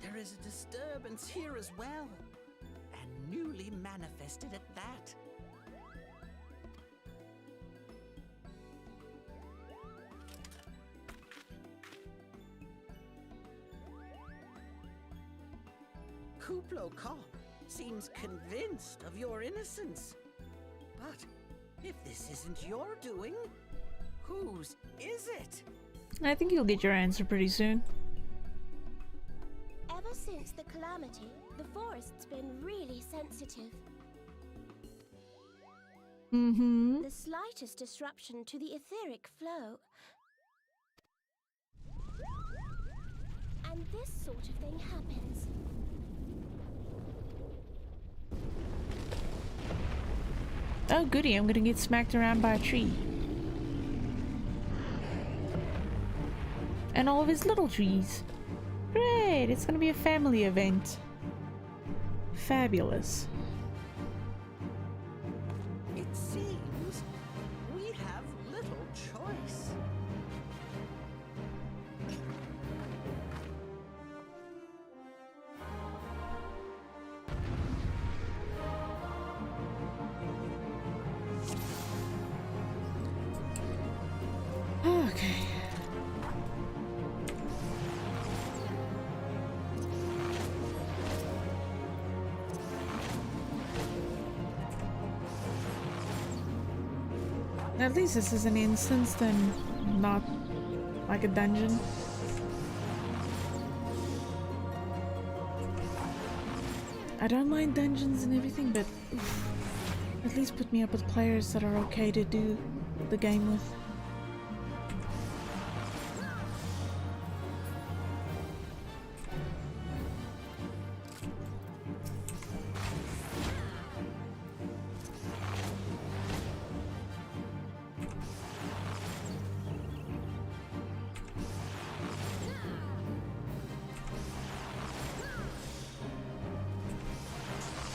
D: There is a disturbance here as well, and newly manifested at that. Kuplo Cop seems convinced of your innocence. But if this isn't your doing, whose is it?
A: I think you'll get your answer pretty soon.
B: Ever since the calamity, the forest's been really sensitive.
A: Mm-hmm.
B: The slightest disruption to the etheric flow, and this sort of thing happens.
A: Oh goody, I'm gonna get smacked around by a tree. And all of his little trees. Great, it's gonna be a family event. Fabulous.
D: It seems we have little choice.
A: Okay. At least this is an instance, then not like a dungeon. I don't mind dungeons and everything, but oof, at least put me up with players that are okay to do the game with.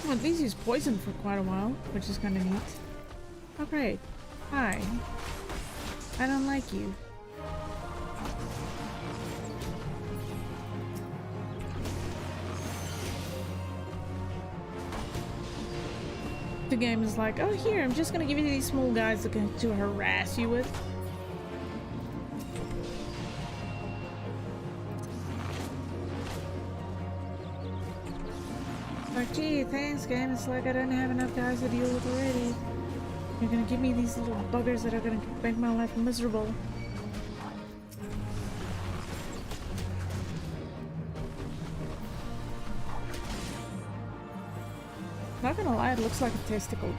A: Well, at least he's poisoned for quite a while, which is kind of neat. Oh great. Hi. I don't like you. The game is like, oh here, I'm just gonna give you these small guys to harass you with. Like, gee, thanks game, it's like I don't have enough guys to deal with already. You're gonna give me these little buggers that are gonna make my life miserable. Not gonna lie, it looks like a testicle.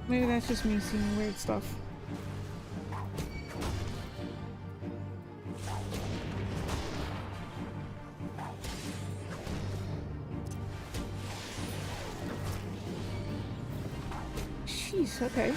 A: Maybe that's just me seeing weird stuff. Jeez, okay.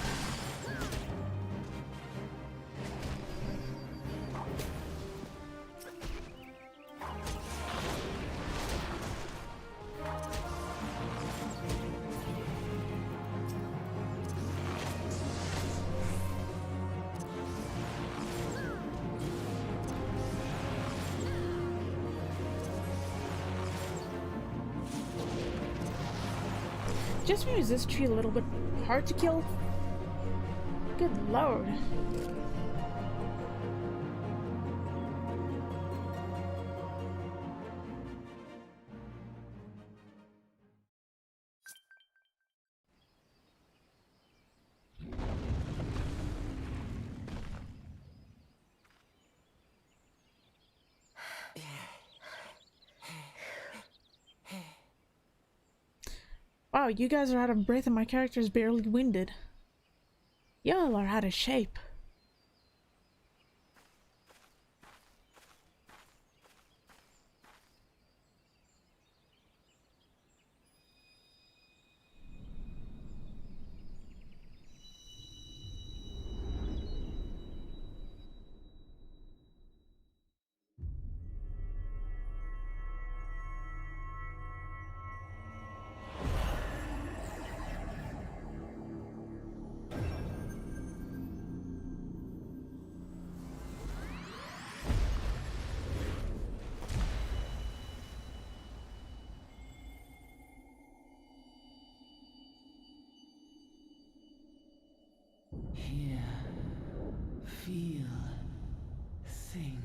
A: Just maybe is this tree a little bit hard to kill? Good lord. Wow, you guys are out of breath and my character is barely winded. Y'all are out of shape.
E: Hear, feel, think.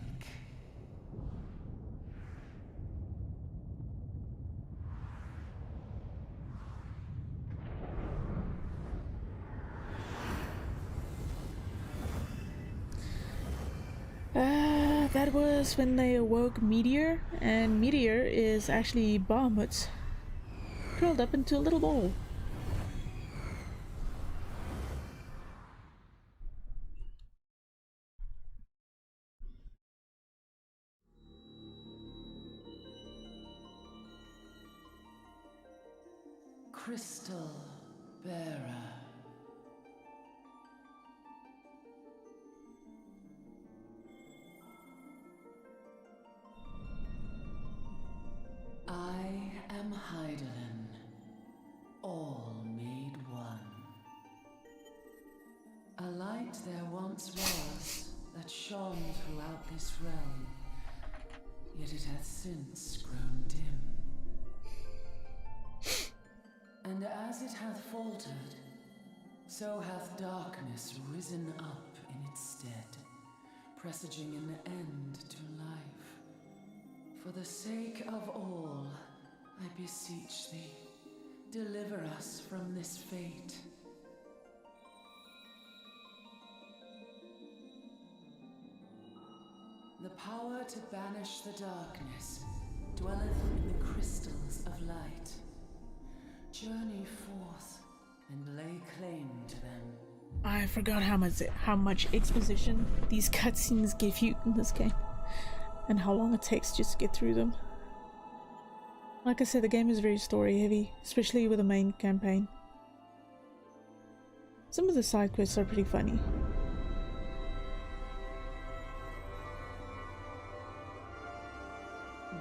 A: That was when they awoke Meteor, and Meteor is actually Bahamut's curled up into a little ball.
E: Crystal bearer. I am Heidelin, all made one. A light there once was that shone throughout this realm, yet it hath since grown dim. And as it hath faltered, so hath darkness risen up in its stead, presaging an end to life. For the sake of all, I beseech thee, deliver us from this fate. The power to banish the darkness dwelleth in the crystals of light. Journey forth and lay claim to them.
A: I forgot how much exposition these cutscenes give you in this game, and how long it takes just to get through them. Like I said, the game is very story heavy, especially with the main campaign. Some of the side quests are pretty funny.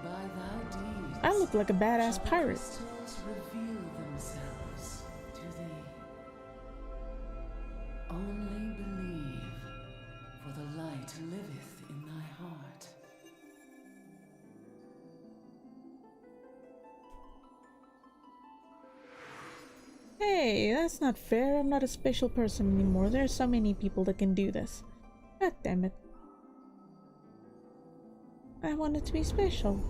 E: By thy deeds,
A: I look like a badass
E: shall the
A: pirate.
E: crystals reveal themselves to thee. Only believe, for the light liveth in thy heart.
A: Hey, that's not fair. I'm not a special person anymore. There's so many people that can do this. God damn it. I want it to be special.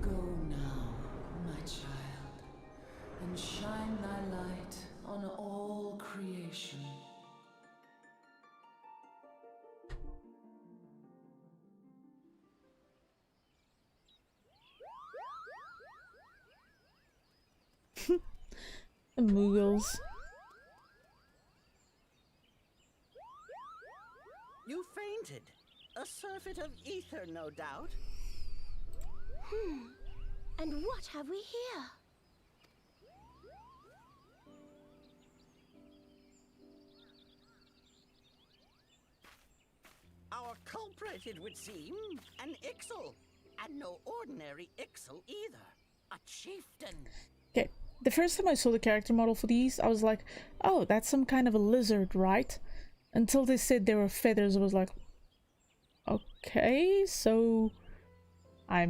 E: Go now, my child, and shine thy light on all creation.
A: The Mughals.
D: You fainted. A surfeit of ether, no doubt.
B: And what have we here?
D: Our culprit, it would seem, an Ixal. And no ordinary Ixal either. A chieftain.
A: Okay, the first time I saw the character model for these, I was like, oh, that's some kind of a lizard, right? Until they said they were feathers, I was like, okay, so I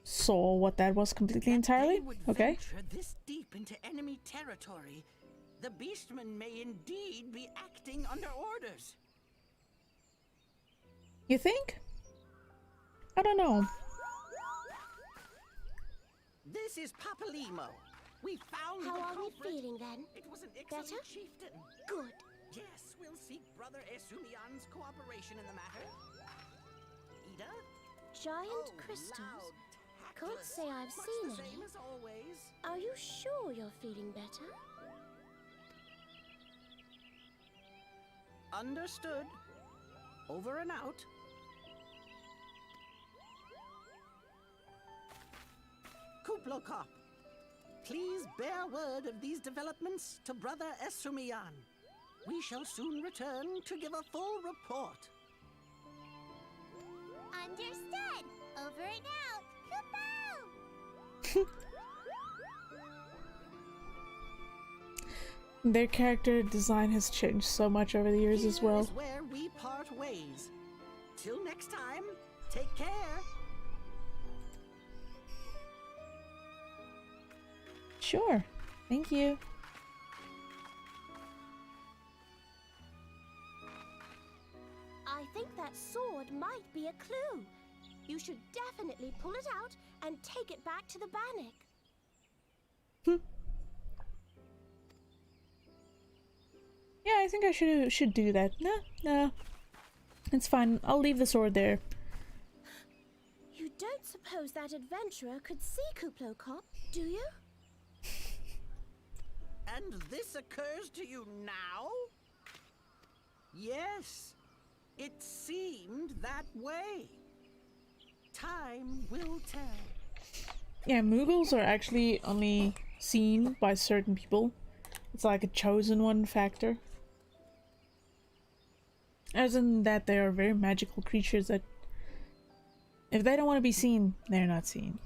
A: saw what that was completely entirely.
D: They would
A: Okay.
D: venture this deep into enemy territory. The beastmen may indeed be acting under orders.
A: You think? I don't know.
D: This is Papalimo. We found
B: How
D: the
B: are we
D: culprit.
B: feeling then?
D: It was an
B: Better?
D: excellent chieftain.
B: Good.
D: Yes, we'll seek Brother Esumian's cooperation in the matter. Ida?
B: Giant crystals?
D: Loud,
B: Can't
D: tactless,
B: say I've
D: much
B: seen
D: the
B: any.
D: same as always.
B: Are you sure you're feeling better?
D: Understood. Over and out. Kuplokop, please bear word of these developments to Brother Esumian. We shall soon return to give a full report.
C: Understood. Over and out. Kupo!
A: Their character design has changed so much over the years as
D: Here
A: well.
D: is where we part ways. Till next time, take care.
A: Sure. Thank you.
B: I think that sword might be a clue. You should definitely pull it out and take it back to the Bannock.
A: Yeah, I think I should do that. No. It's fine. I'll leave the sword there.
B: You don't suppose that adventurer could see Kuplokop, do you?
D: And this occurs to you now? Yes, it seemed that way. Time will tell.
A: Yeah, Moogles are actually only seen by certain people. It's like a chosen one factor. As in that they are very magical creatures that if they don't want to be seen, they're not seen.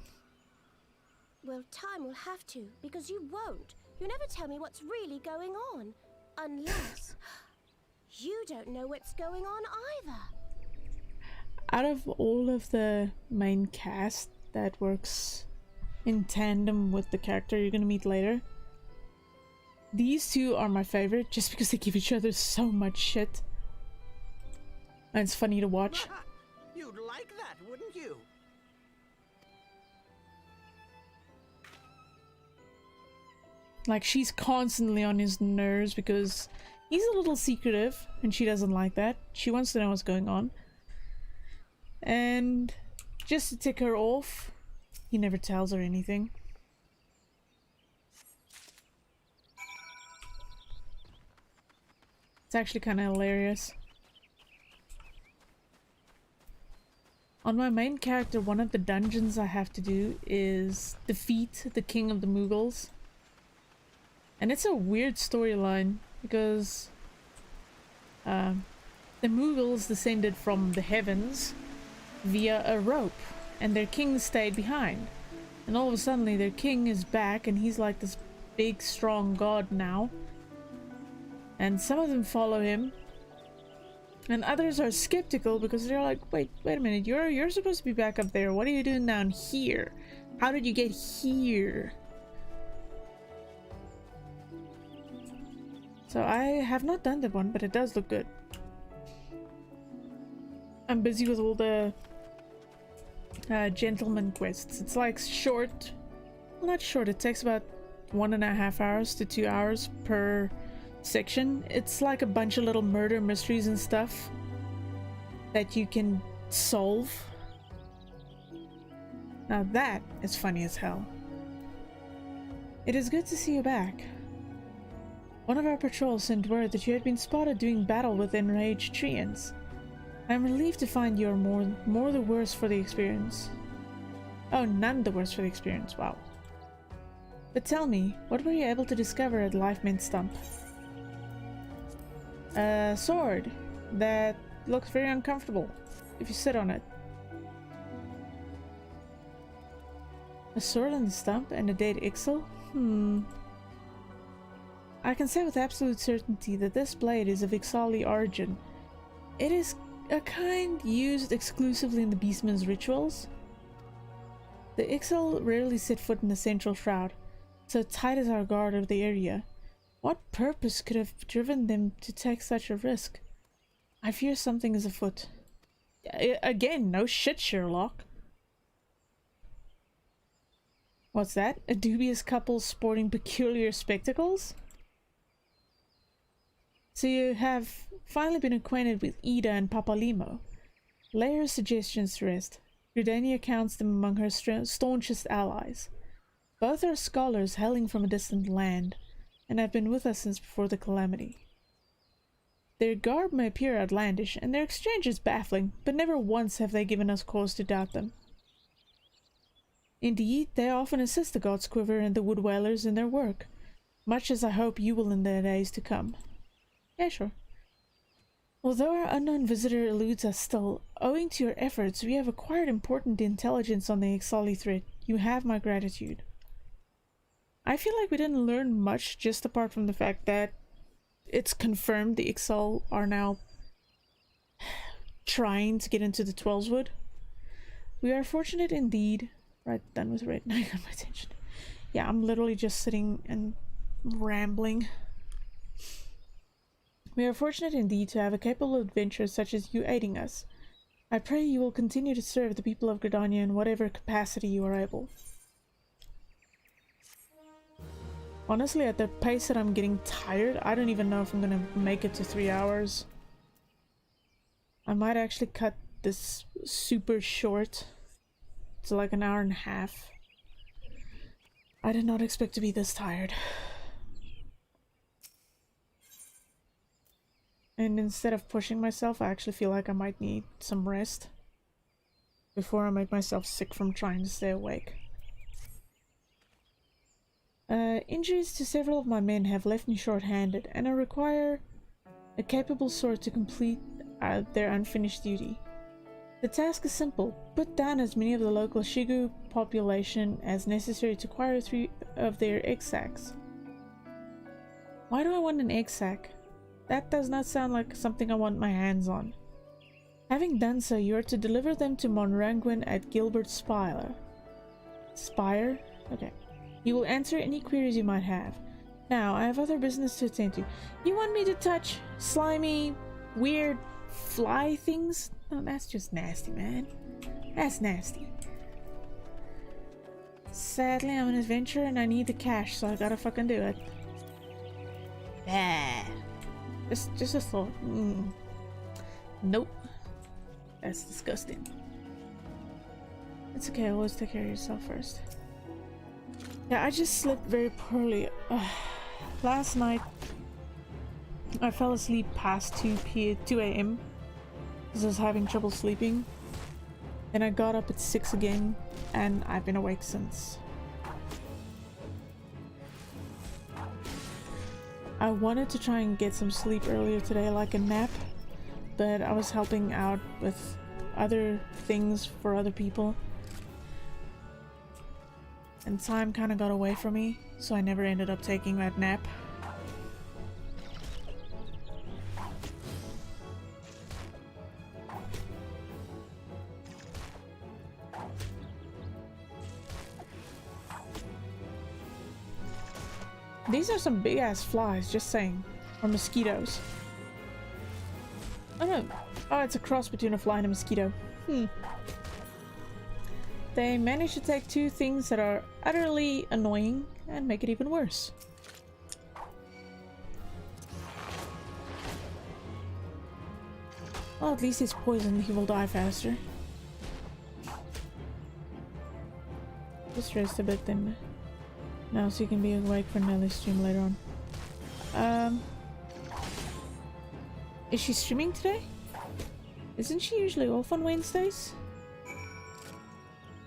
B: Well, time will have to, because you won't. You never tell me what's really going on. Unless you don't know what's going on either.
A: Out of all of the main cast that works in tandem with the character you're gonna meet later, these two are my favorite just because they give each other so much shit. And it's funny to watch.
D: You'd like that, wouldn't you?
A: Like, she's constantly on his nerves because he's a little secretive and she doesn't like that. She wants to know what's going on. And just to tick her off, he never tells her anything. It's actually kind of hilarious. On my main character, one of the dungeons I have to do is defeat the King of the Moogles. And it's a weird storyline because the Moogles descended from the heavens via a rope and their king stayed behind. And all of a sudden their king is back and he's like this big strong god now. And some of them follow him. And others are skeptical because they're like, wait a minute, you're supposed to be back up there. What are you doing down here? How did you get here? So I have not done that one, but it does look good. I'm busy with all the gentleman quests. It's like short, well, not short, it takes about 1.5 hours to 2 hours per section. It's like a bunch of little murder mysteries and stuff that you can solve. Now that is funny as hell. It is good to see you back. One of our patrols sent word that you had been spotted doing battle with enraged treants. I am relieved to find you are more the worse for the experience. Oh, none the worse for the experience, wow. But tell me, what were you able to discover at Life Mint Stump? A sword that looks very uncomfortable if you sit on it. A sword on the stump and a dead Ixal? I can say with absolute certainty that this blade is of Ixali origin. It is a kind used exclusively in the Beastman's rituals. The Ixal rarely set foot in the central shroud, so tight is our guard of the area. What purpose could have driven them to take such a risk? I fear something is afoot. Again, no shit, Sherlock. What's that? A dubious couple sporting peculiar spectacles? So you have finally been acquainted with Ida and Papalimo. Lay her suggestions to rest. Gridania counts them among her staunchest allies. Both are scholars hailing from a distant land, and have been with us since before the calamity. Their garb may appear outlandish, and their exchange is baffling, but never once have they given us cause to doubt them. Indeed, they often assist the God's Quiver and the Wood Whalers in their work, much as I hope you will in the days to come. Yeah, sure. Although our unknown visitor eludes us still, owing to your efforts, we have acquired important intelligence on the XIV threat. You have my gratitude. I feel like we didn't learn much, just apart from the fact that it's confirmed the XIV are now trying to get into the 12swood. We are fortunate indeed. Right, done with right now. I got my attention. Yeah, I'm literally just sitting and rambling. We are fortunate indeed to have a capable adventurer such as you aiding us. I pray you will continue to serve the people of Gridania in whatever capacity you are able. Honestly, at the pace that I'm getting tired, I don't even know if I'm gonna make it to 3 hours. I might actually cut this super short to like an hour and a half. I did not expect to be this tired. And instead of pushing myself, I actually feel like I might need some rest before I make myself sick from trying to stay awake. Injuries to several of my men have left me short-handed, and I require a capable sword to complete their unfinished duty. The task is simple. Put down as many of the local Shigu population as necessary to acquire 3 of their egg sacs. Why do I want an egg sac? That does not sound like something I want my hands on. Having done so, you are to deliver them to Monranguin at Gilbert Spire. Spire? Okay. He will answer any queries you might have. Now, I have other business to attend to. You want me to touch slimy, weird fly things? No, that's just nasty, man. That's nasty. Sadly, I'm an adventurer and I need the cash, so I gotta fucking do it. Ah. Just a thought. Nope. That's disgusting. It's okay, always take care of yourself first. Yeah, I just slept very poorly. Last night, I fell asleep past 2 a.m. because I was having trouble sleeping. Then I got up at 6 again, and I've been awake since. I wanted to try and get some sleep earlier today, like a nap, but I was helping out with other things for other people. And time kind of got away from me, so I never ended up taking that nap. These are some big ass flies, just saying. Or mosquitoes. Oh no. Oh, it's a cross between a fly and a mosquito. They managed to take 2 things that are utterly annoying and make it even worse. Well, at least he's poisoned. He will die faster. Just rest a bit then. Now, so you can be awake for Nellie's stream later on. Is she streaming today? Isn't she usually off on Wednesdays?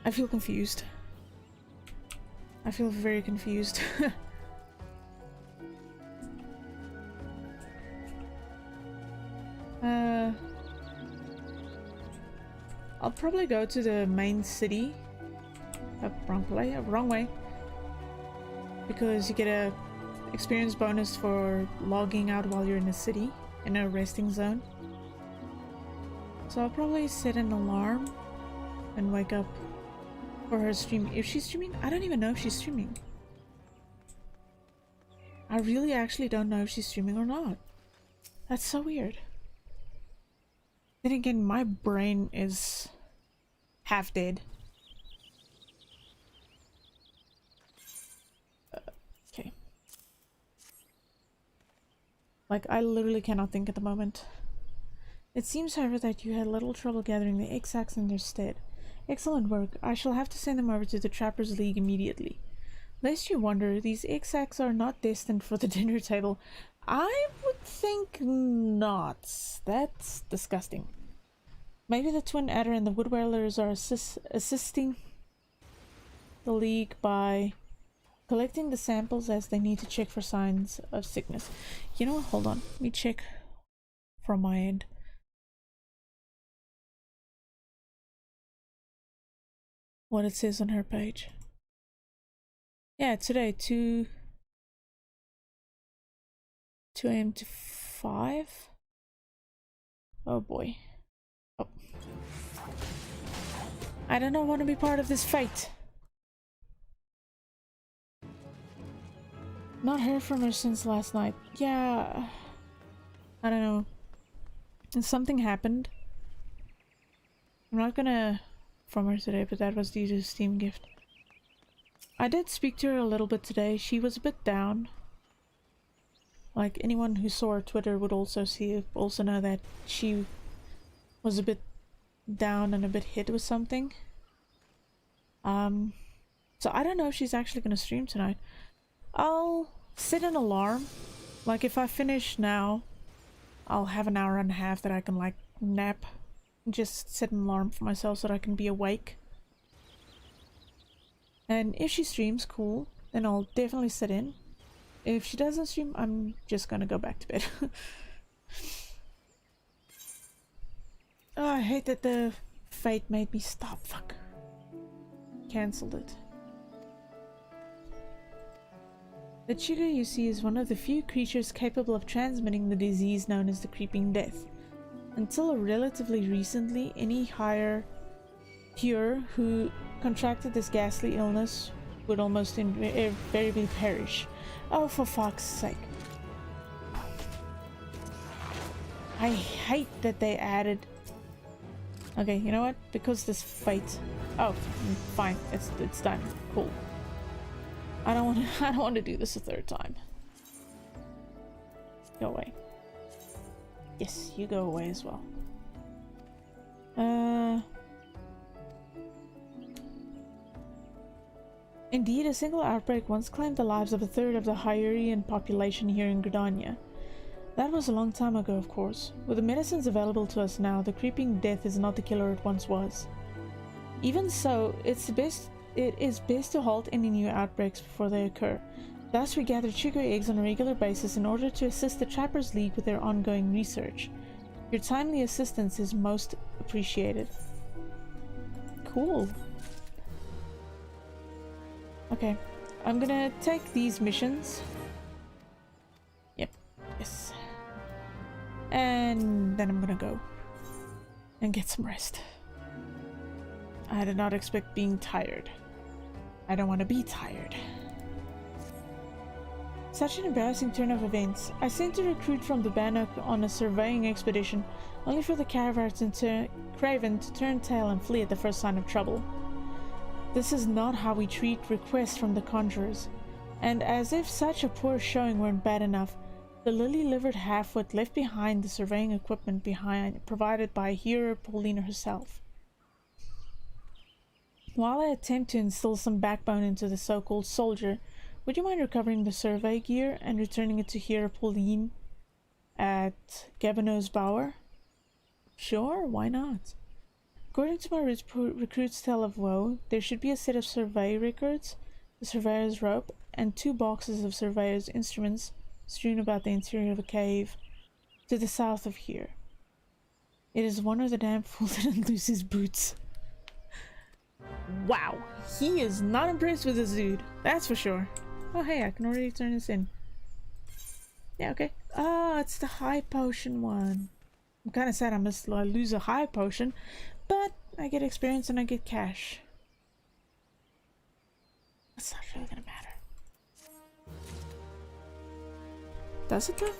A: I feel confused. I feel very confused. I'll probably go to the main city. Wrong way. Because you get a experience bonus for logging out while you're in the city, in a resting zone. So I'll probably set an alarm and wake up for her stream. If she's streaming, I don't even know if she's streaming. I really actually don't know if she's streaming or not. That's so weird. Then again, my brain is half dead. Like, I literally cannot think at the moment. It seems, however, that you had little trouble gathering the XIVs in their stead. Excellent work. I shall have to send them over to the Trappers League immediately. Lest you wonder, these XIVs are not destined for the dinner table. I would think not. That's disgusting. Maybe the Twin Adder and the Woodwellers are assisting the League by collecting the samples as they need to check for signs of sickness. You know what? Hold on. Let me check from my end. What it says on her page. Yeah, today 2 a.m. to 5. Oh boy. Oh. I don't want to be part of this fight. Not heard from her since last night. Yeah. I don't know. Something happened. I'm not gonna from her today, but that was due to a Steam gift. I did speak to her a little bit today. She was a bit down. Like, anyone who saw her Twitter would also know that she was a bit down and a bit hit with something. So I don't know if she's actually gonna stream tonight. I'll set an alarm. Like, if I finish now, I'll have an hour and a half that I can, like, nap. Just set an alarm for myself so that I can be awake. And if she streams, cool, then I'll definitely sit in. If she doesn't stream, I'm just gonna go back to bed. Oh, I hate that the fate made me stop. Fuck. Cancelled it. The Chigo you see is one of the few creatures capable of transmitting the disease known as the Creeping Death. Until relatively recently, any higher cure who contracted this ghastly illness would almost invariably perish. Oh, for fuck's sake. I hate that they added... Okay, you know what? Because this fight... Oh, fine. It's done. Cool. I don't want to do this a third time. Go away. Yes, you go away as well. Indeed, a single outbreak once claimed the lives of a third of the Hyurian population here in Gridania. That was a long time ago, of course. With the medicines available to us now, the Creeping Death is not the killer it once was. Even so, it is best to halt any new outbreaks before they occur. Thus, we gather Chigo eggs on a regular basis in order to assist the Trappers League with their ongoing research. Your timely assistance is most appreciated. Cool. Okay, I'm gonna take these missions. Yep, yes. And then I'm gonna go and get some rest. I did not expect being tired. I don't want to be tired. Such an embarrassing turn of events. I sent a recruit from the Bannock on a surveying expedition, only for the Craven to turn tail and flee at the first sign of trouble. This is not how we treat requests from the Conjurers, and as if such a poor showing weren't bad enough, the lily-livered half-wit left behind the surveying equipment provided by Hero Paulina herself. While I attempt to instill some backbone into the so-called soldier, would you mind recovering the survey gear and returning it to Hero Pauline at Gabino's Bower? Sure, why not? According to my recruit's tale of woe, there should be a set of survey records, the surveyor's rope, and 2 boxes of surveyor's instruments strewn about the interior of a cave to the south of here. It is one of the damn fool that didn't lose his boots. Wow, he is not impressed with this dude, that's for sure. Oh hey, I can already turn this in. Yeah, okay. Oh, it's the high potion one. I'm kind of sad I must lose a high potion, but I get experience and I get cash. That's not really gonna matter. Does it though?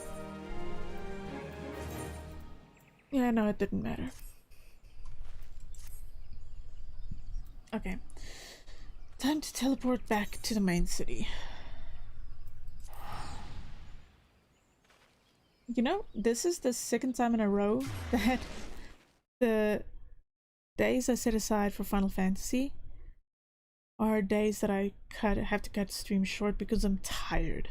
A: Yeah, no, it didn't matter. Okay. Time to teleport back to the main city. You know, this is the second time in a row that the days I set aside for Final Fantasy are days that I have to cut stream short because I'm tired.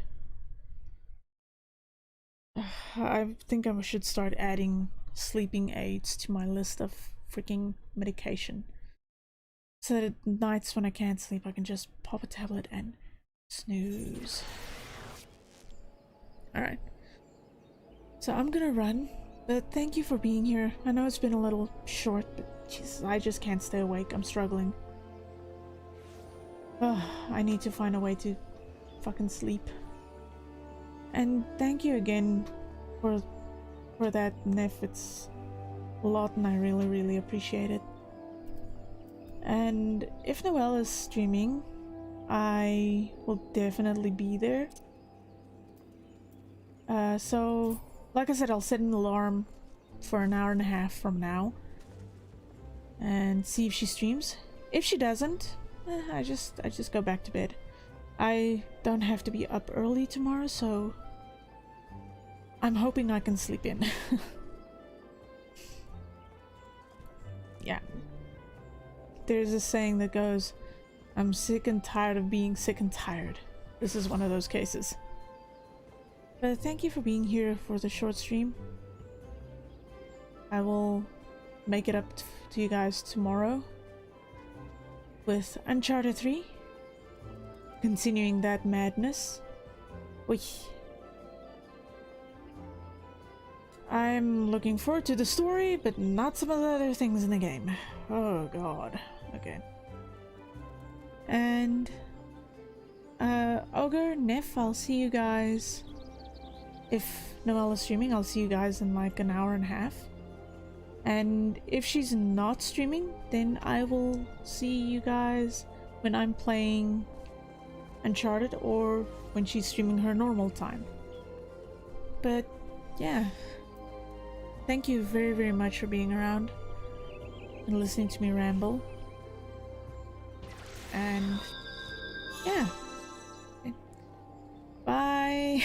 A: I think I should start adding sleeping aids to my list of freaking medication. So that at nights when I can't sleep, I can just pop a tablet and snooze. Alright. So I'm gonna run, but thank you for being here. I know it's been a little short, but Jesus, I just can't stay awake. I'm struggling. I need to find a way to fucking sleep. And thank you again for that, Nef. It's a lot and I really, really appreciate it. And if Noelle is streaming, I will definitely be there. So, like I said, I'll set an alarm for an hour and a half from now and see if she streams. If she doesn't, I just go back to bed. I don't have to be up early tomorrow, so I'm hoping I can sleep in. Yeah. There's a saying that goes, I'm sick and tired of being sick and tired. This is one of those cases. But thank you for being here for the short stream. I will make it up to you guys tomorrow with Uncharted 3. Continuing that madness. Whee. I'm looking forward to the story, but not some of the other things in the game. Oh god. Okay. And Ogre, Nef, I'll see you guys. If Noelle is streaming, I'll see you guys in like an hour and a half. And if she's not streaming, then I will see you guys when I'm playing Uncharted or when she's streaming her normal time. But yeah, thank you very, very much for being around and listening to me ramble. And yeah, okay. Bye.